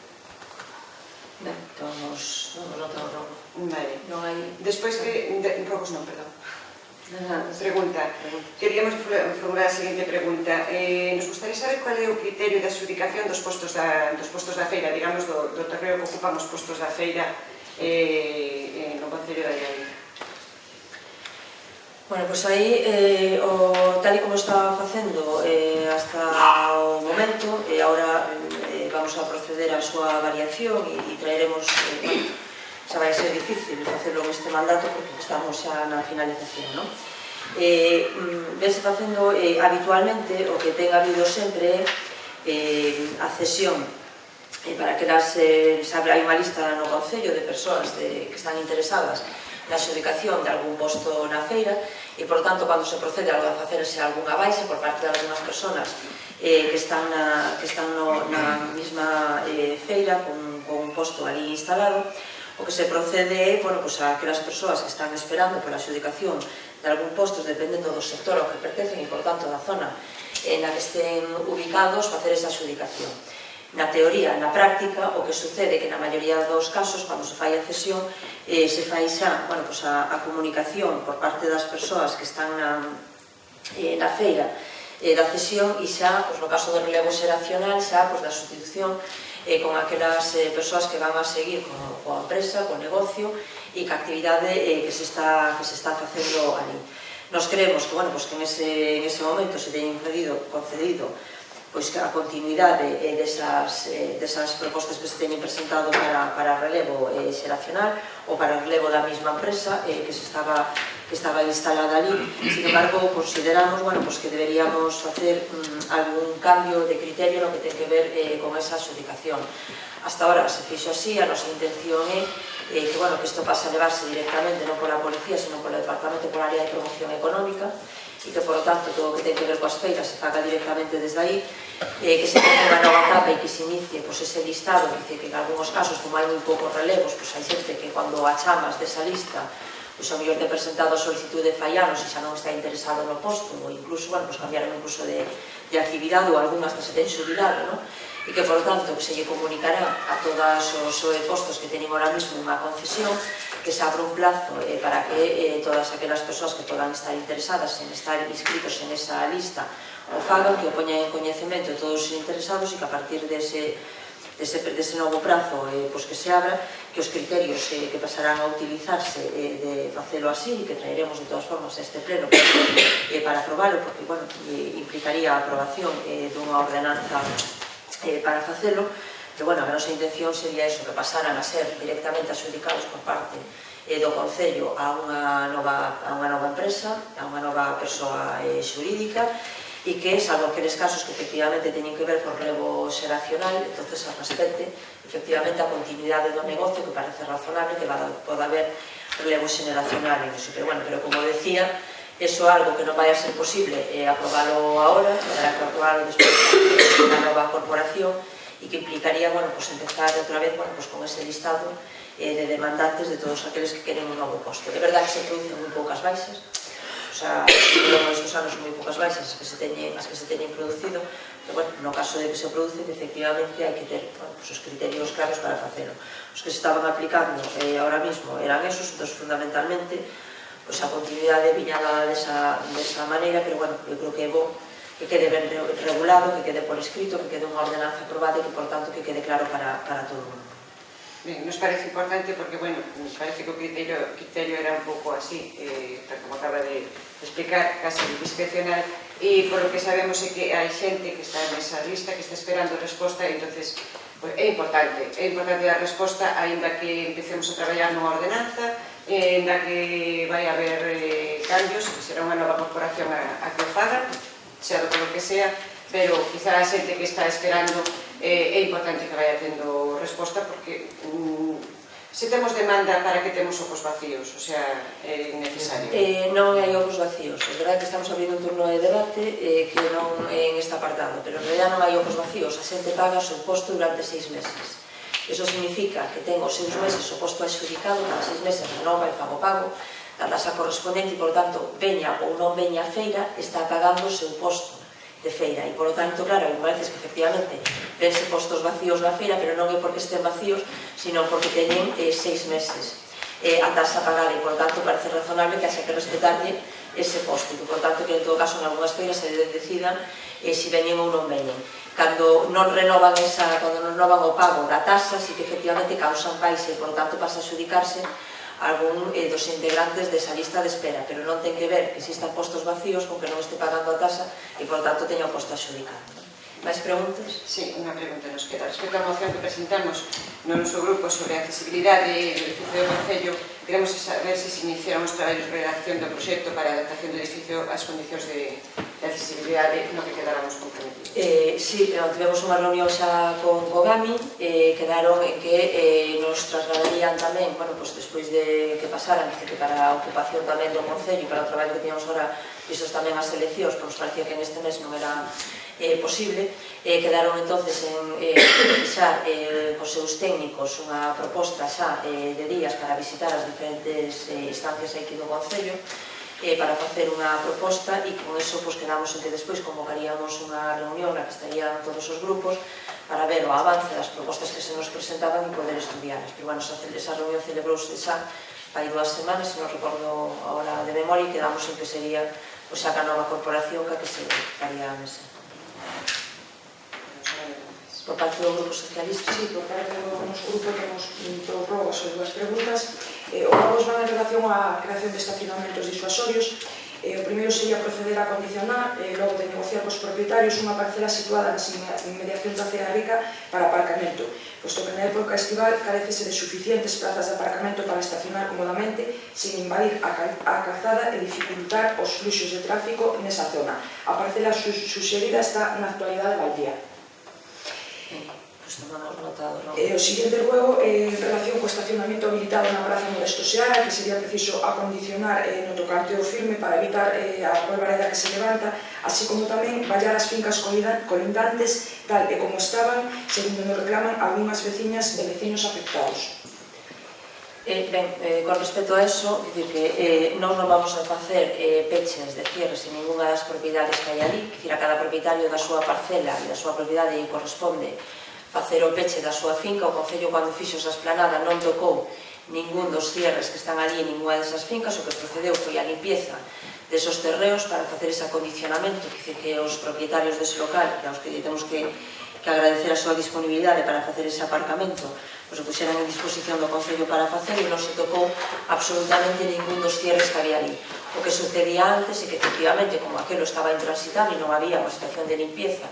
Ben, tomamos nota do rogo. Vale. Non hai... Despois rogos non, perdón. Pregunta. Queríamos formular a seguinte pregunta. Nos gustaría saber cual é o criterio de adxudicación dos postos da feira, digamos, do terreo que ocupan os postos da feira no Concello de Allariz. Bueno, pois aí, tal e como estaba facendo hasta o momento, e agora vamos a proceder á súa variación e traeremos, xa vai ser difícil facelo neste mandato porque estamos xa na finalización, non? Vense facendo habitualmente o que ten habido sempre a cesión para que hai unha lista no Concello de persoas que están interesadas na adxudicación de algún posto na feira e, por tanto, cando se procede a facerse algunha baixa por parte de algunhas persoas que están na mesma feira con un posto ali instalado, o que se procede é a aquelas persoas que están esperando pola adxudicación de algún posto dependendo do sector ao que pertencen e, por tanto, da zona na que estén ubicados, facer esa adxudicación. Na teoría, na práctica, o que sucede é que na maioría dos casos, cando se fai a cesión, se fai xa a comunicación por parte das persoas que están na feira da cesión e xa, no caso do relevo xeracional, xa da sustitución con aquelas persoas que van a seguir coa empresa, co negocio e ca actividade que se está facendo ali. Nos creemos que en ese momento se teñen concedido a continuidade desas propostas que se teñen presentado para relevo xeracional ou para relevo da mesma empresa que estaba instalada ali. Sin embargo, consideramos que deberíamos facer algún cambio de criterio no que ten que ver con esa adxudicación. Hasta ahora se fixo así, a nosa intención é que isto pase a levarse directamente non pola policía, senón polo departamento, pola área de promoción económica, e que, por lo tanto, todo o que ten que ver coas feiras se faga directamente desde aí, que se tenga unha nova etapa e que se inicie ese listado, que en algúns casos, como hai moi poucos relevos, hai xente que cando a chamas desa lista, a mellor te presentado a solicitude fai anos e xa non está interesado no posto, ou incluso, cambiaron incluso de actividade, ou algúns hasta se ten xubilado, non? E que, por tanto, se lle comunicará a todos os postos que teñen ahora mismo unha concesión que se abra un plazo para que todas aquelas persoas que podan estar interesadas en estar inscritos en esa lista o fagan, que o poñan en coñecemento de todos os interesados e que a partir dese novo prazo que se abra, que os criterios que pasarán a utilizarse de facelo así, e que traeremos de todas formas a este pleno para aprobarlo, porque implicaría a aprobación dunha ordenanza para facelo, que a nosa intención sería eso, que pasaran a ser directamente adjudicados por parte do Concello a unha nova empresa, a unha nova persoa xurídica, e que, salvo aqueles casos que efectivamente teñen que ver con relevo xeracional, entonces se respecte efectivamente a continuidade do negocio, que parece razonable que poda haber relevo xeracional en eso, pero como decía, eso é algo que non vai a ser posible aprobarlo agora, tendrá que aprobarlo despois da nova corporación, e que implicaría, empezar outra vez con ese listado de demandantes de todos aqueles que queren un novo posto. De verdade que se producen moi poucas baixas, estes anos son moi poucas baixas as que se teñen producido, pero no caso de que se producen, efectivamente hai que ter os criterios claros para facelo. Os que se estaban aplicando ahora mismo eran esos, fundamentalmente a continuidade viñada desa maneira, pero eu creo que é bo que quede ben regulado, que quede por escrito, que quede unha ordenanza aprobada e que, por tanto, que quede claro para todo o mundo. Ben, nos parece importante porque, nos parece que o criterio era un pouco así, como acaba de explicar, casi discrecional, e por lo que sabemos é que hai xente que está nesa lista, que está esperando resposta, e entonces é importante dar resposta, aínda que empecemos a traballar nunha ordenanza, aínda que vai haber cambios, que será unha nova corporación a que o faga, sea do que sea, pero quizá a xente que está esperando é importante que vaya tendo resposta, porque se temos demanda, para que temos ocos vacíos, o sea, é necesario. Non hai ocos vacíos, é verdade que estamos abrindo un turno de debate que non en este apartado, pero en realidad non hai ocos vacíos, a xente paga o seu posto durante 6 meses. Iso significa que ten os 6 meses o posto adxudicado, cada 6 meses renova e fago pago da tasa correspondente, e, por tanto, veña ou non veña a feira, está pagando o seu posto de feira, e, por tanto, claro, hai veces que, efectivamente, vense postos vacíos na feira, pero non é porque estén vacíos, sino porque teñen 6 meses a tasa pagada, e, por tanto, parece razonable que haxa que respetarlle ese posto, e, por tanto, que, en todo caso, en algunhas feiras se decidan se veñen ou non veñen. Cando non renovan o pago da tasa, sí que, efectivamente, causan baixa, e, por tanto, pasa a adxudicarse algún dos integrantes desa lista de espera, pero non ten que ver que existan postos vacíos con que non este pagando a tasa e, por tanto, teña o posto adxudicado. Mais preguntas? Sí, unha pregunta nos queda. Respecto á moción que presentamos no noso grupo sobre a accesibilidade do edificio do Concello, queremos saber se se iniciaron os traballos de redacción do proxecto para a adaptación do edificio ás condicións de accesibilidade no que quedáramos comprometidos. Sí, tivemos unha reunión xa con Gami, quedaron en que nos trasladarían tamén, despois de que pasaran, que para a ocupación tamén do Concello e para o traballo que tíamos ahora vistos tamén as eleccións, nos parecía que neste mes non era posible, quedaron entonces en revisar os seus técnicos unha proposta xa de días para visitar as diferentes instancias aquí do Concello, para facer unha proposta, e con eso quedamos en que despois convocaríamos unha reunión na que estarían todos os grupos para ver o avance das propostas que se nos presentaban e poder estudiarlas. Pero esa reunión celebrouse xa hai 2 semanas, se non recordo agora de memoria, e quedamos en que sería xa a nova corporación que se faría a mesa. Por parte do Grupo Socialista? Sí, por parte do noso grupo temos prórrogas sobre 2 preguntas. O novos van en relación á creación de estacionamentos disuasorios. O primeiro sería proceder a condicionar, logo de negociar cos propietarios, unha parcela situada nas inmediacións da Cea Rica para aparcamento, posto que na época estival carecese de suficientes plazas de aparcamento para estacionar cómodamente, sin invadir a calzada e dificultar os fluxos de tráfico nesa zona. A parcela suxerida está na actualidade baldía. O siguiente ruego en relación co estacionamento habilitado na Praza Modesto Seara, que sería preciso acondicionar no tocante ao firme para evitar a polvareda que se levanta, así como tamén vallar as fincas colindantes tal e como estaban, segundo nos reclaman algunhas veciñas e veciños afectados. Con respecto a eso, dicir que non vamos a facer peches de cierres en ninguna das propiedades que hai ali, que a cada propietario da súa parcela e da súa propiedade corresponde facer o peche da súa finca. O Concello, cando fixo esa esplanada, non tocou ningún dos cierres que están ali en ninguna desas fincas. O que procedeu foi a limpieza desos terreos para facer ese acondicionamento, que os propietarios dese local, aos que temos que agradecer a súa disponibilidade para facer ese aparcamento, pois o puxeran en disposición do Concello para facer, e non se tocou absolutamente ningún dos cierres que había ali. O que sucedía antes é que, efectivamente, como aquelo estaba intransitable e non había unha situación de limpieza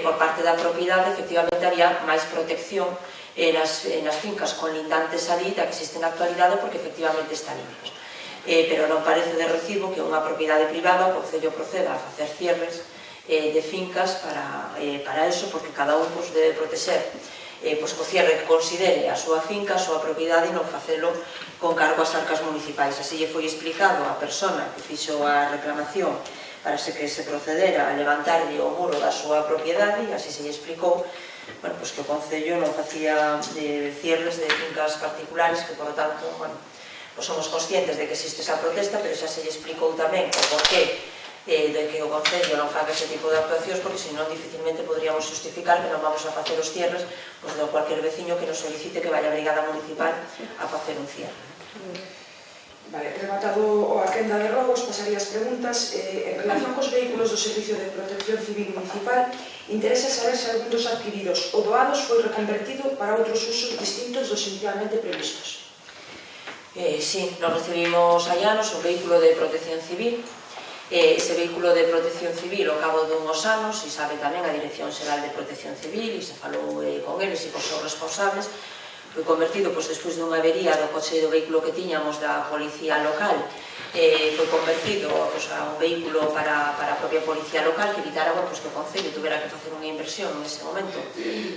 por parte da propiedade, efectivamente había máis protección nas fincas con lindantes ali da que existe na actualidade, porque efectivamente está limpios. Pero non parece de recibo que unha propiedade privada o Concello proceda a facer cierres de fincas para eso, porque cada un debe protexer co cierre que considere a súa finca, a súa propiedade, e non facelo con cargo ás arcas municipais. Así lle foi explicado á persona que fixo a reclamación para que se procedera a levantarlle o muro da súa propiedade, e así se lle explicou que o Concello non facía cierres de fincas particulares, que, por lo tanto, somos conscientes de que existe esa protesta, pero xa se lle explicou tamén o porqué de que o Concello non faga ese tipo de actuacións, porque senón dificilmente poderíamos justificar que non vamos a facer os cierres de cualquier veciño que nos solicite que vaya a Brigada Municipal a facer un cierre. Vale, rematado a quenda de robos, pasaría as preguntas. En relación cos vehículos do Servicio de Protección Civil Municipal, interesa saber se algún dos adquiridos ou doados foi reconvertido para outros usos distintos dos inicialmente previstos. Sí, nos recibimos hai anos un vehículo de protección civil. Ese vehículo de protección civil, ao cabo dunhos anos, e sabe tamén a Dirección Xeral de Protección Civil, e se falou con eles e con seus responsables, foi convertido despois dunha avería do coche do vehículo que tiñamos da policía local, foi convertido a un vehículo para a propia policía local, que evitara que o Concello tuvera que facer unha inversión nese momento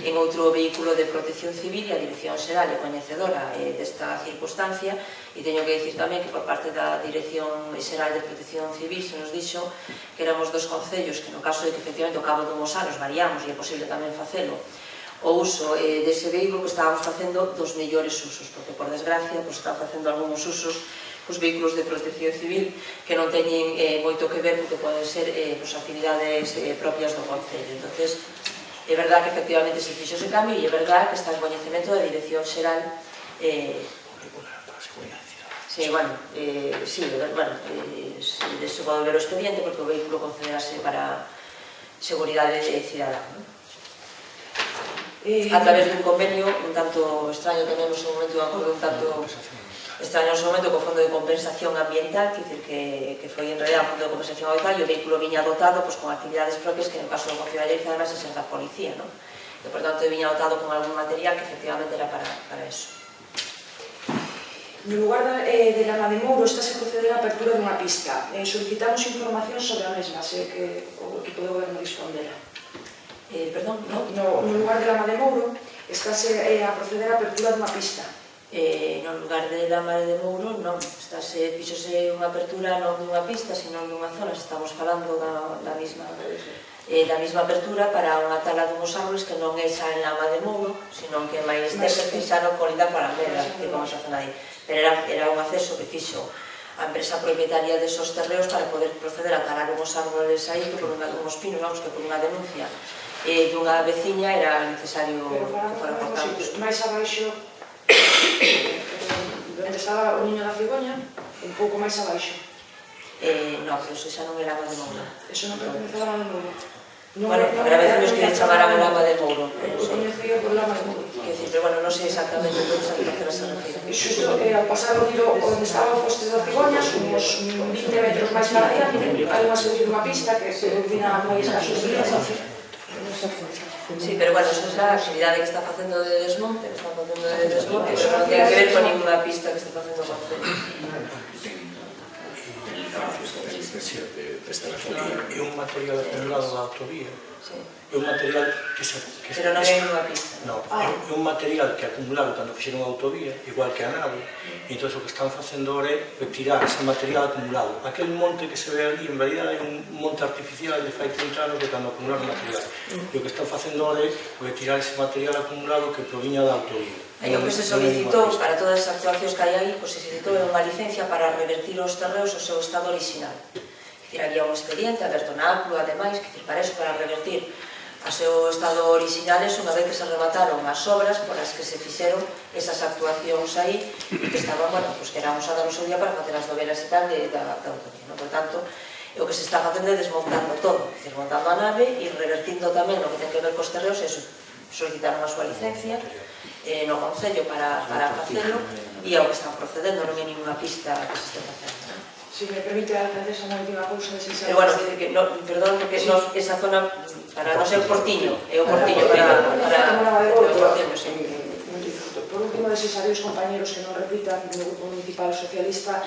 en outro vehículo de protección civil, e a Dirección Xeral é coñecedora desta circunstancia. E teño que dicir tamén que por parte da Dirección Xeral de Protección Civil se nos dixo que éramos dos concellos que, no caso de que efectivamente ao cabo dunhos anos variamos, e é posible tamén facelo, o uso dese vehículo, que estábamos facendo dos mellores usos, porque, por desgracia, están facendo algúns usos os vehículos de protección civil que non teñen moito que ver co que poden ser actividades propias do Concello. Entón, é verdad que efectivamente se fixo ese cambio, e é verdad que está en coñecemento da Dirección Xeral. Sí, se pode ver o expediente, porque o vehículo concederase para seguridade cidadá. A través dun convenio un tanto extraño tamén no seu momento, un acordo un tanto extraño no seu momento co Fondo de Compensación Ambiental, que foi en realidad un Fondo de Compensación Ambiental, e o vehículo viña dotado con actividades propias que no caso do Concello de Lleida además é ser da policía, e por tanto viña dotado con algún material que efectivamente era para eso. No lugar de Lama de Mouro estáse a proceder a apertura dunha pista. Solicitamos información sobre a mesma, se que o equipo de goberno dispondera. Perdón, non? No lugar de Lama de Mouro estáse a proceder a apertura dunha pista. No lugar de Lama de Mouro non, fixose unha apertura non dunha pista, sino dunha zona. Estamos falando da mesma apertura para unha tala dunhos árboles que non é xa en Lama de Mouro, sino que é máis cerca no Colinda para Almeda, que vamos a zona aí. Pero era un acceso que fixo a empresa propietaria desos terreos para poder proceder a talar unhos árboles aí, que por unhos pinos, que por unha denuncia dunha veciña era necesario que foran cortados. Mais abaixo, onde estaba o niño da cigoña, un pouco máis abaixo. Non, pero eso xa non era Lama de Mouro. Eso non pertenece a Lama de Mouro. Bueno, habrá vecinos que lle chamaran Lama de Mouro. Coñecido por Lama de Mouro. Pero bueno, non sei exactamente a que se refire. Xusto ao pasar o tiro onde estaba o poste das cigonyas, uns 20 metros máis para adiante, hai unha selección dunha pista que se denomina moi escasos días. Sí, pero bueno, eso é a actividade que está facendo de desmonte, pero non ten que ver con ninguna pista que está facendo o Concello. É un material acumulado da autovía. É un material que se... Pero non é unha pista. Non, é un material que acumularon cando fixeron a autovía, igual que a nave, e entón o que están facendo ahora é retirar ese material acumulado. Aquel monte que se ve ali, en realidad, é un monte artificial de fai 30 anos de cando acumularon material. E o que están facendo ahora é retirar ese material acumulado que proviña da autovía. E o que se solicitou para todas as actuacións que hai aí, se solicitou unha licencia para revertir os terreos ao seu estado original. Había un expediente aberto na APLU, ademais, para eso, para revertir a seu estado orixinales unha vez que se remataron as obras por as que se fixeron esas actuacións aí que estaban, bueno, pues que eran usadas no seu día para facer as novelas e tal da autovía, no? Por tanto, o que se está facendo é desmontando todo, desmontando a nave e revertindo tamén o que ten que ver cos terreos, eso, solicitaron a súa licencia no Concello para facelo e ao que están procedendo, non hai ninguna pista que se este facendo. Si me permite, Alcaldesa, unha última cousa, Pero bueno, perdón, porque esa zona para non ser o Portiño, é o Portiño por último, desearé aos compañeros que non repitan no Grupo Municipal Socialista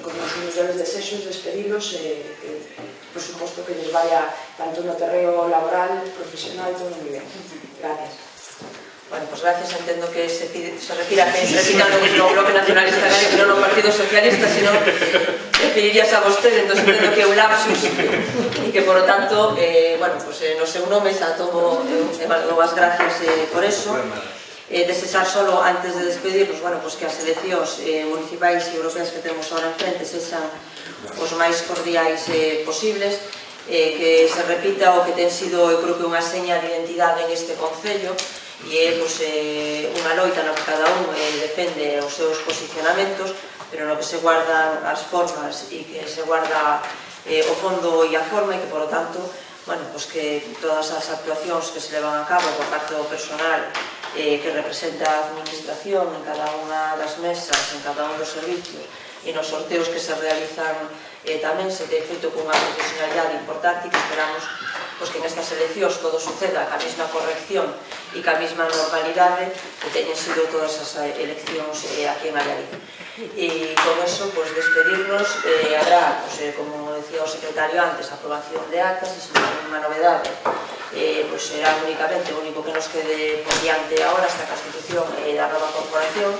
con os mellores desexos, despedilos por suposto que les vaya tanto no terreo laboral, profesional, todo moi ben. Gracias. Bueno, pues gracias, entendo que se refira a que se repita no Bloque Nacionalista Galego, non no Partido Socialista, sino referirías a vostede, entón entendo que é un lapsus e que, por lo tanto, bueno, pues no seu nome xa tomo as gracias por eso. Desexar solo, antes de despedirnos, bueno, pues que as eleccións municipais e europeas que temos ahora en frente sexan os máis cordiais posibles, que se repita o que ten sido, eu creo que unha seña de identidade en este Concello, e é unha loita no que cada un defende os seus posicionamentos, pero no que se guardan as formas e que se guarda o fondo e a forma, e que, por lo tanto, bueno, pues que todas as actuacións que se levan a cabo por parte do personal que representa a administración en cada unha das mesas, en cada un dos servicios e nos sorteos que se realizan tamén se ten feito con unha profesionalidade importante, que esperamos pues que nestas eleccións todo suceda ca mesma corrección e ca mesma normalidade que teñen sido todas as eleccións aquí en Allariz. E con eso, pues despedirnos, habrá, pues, como decía o secretario antes, aprobación de actas, e se non hai unha novedade, pues será únicamente o único que nos quede por diante ahora esta constitución da nova corporación,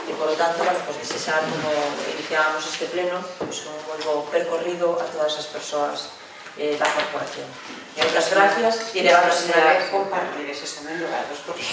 e por lo tanto, bueno, pues desexar como iniciábamos este pleno, pues un moi bo percorrido a todas as persoas da corporación. Moitas gracias e de compartir eses tamén logrados porque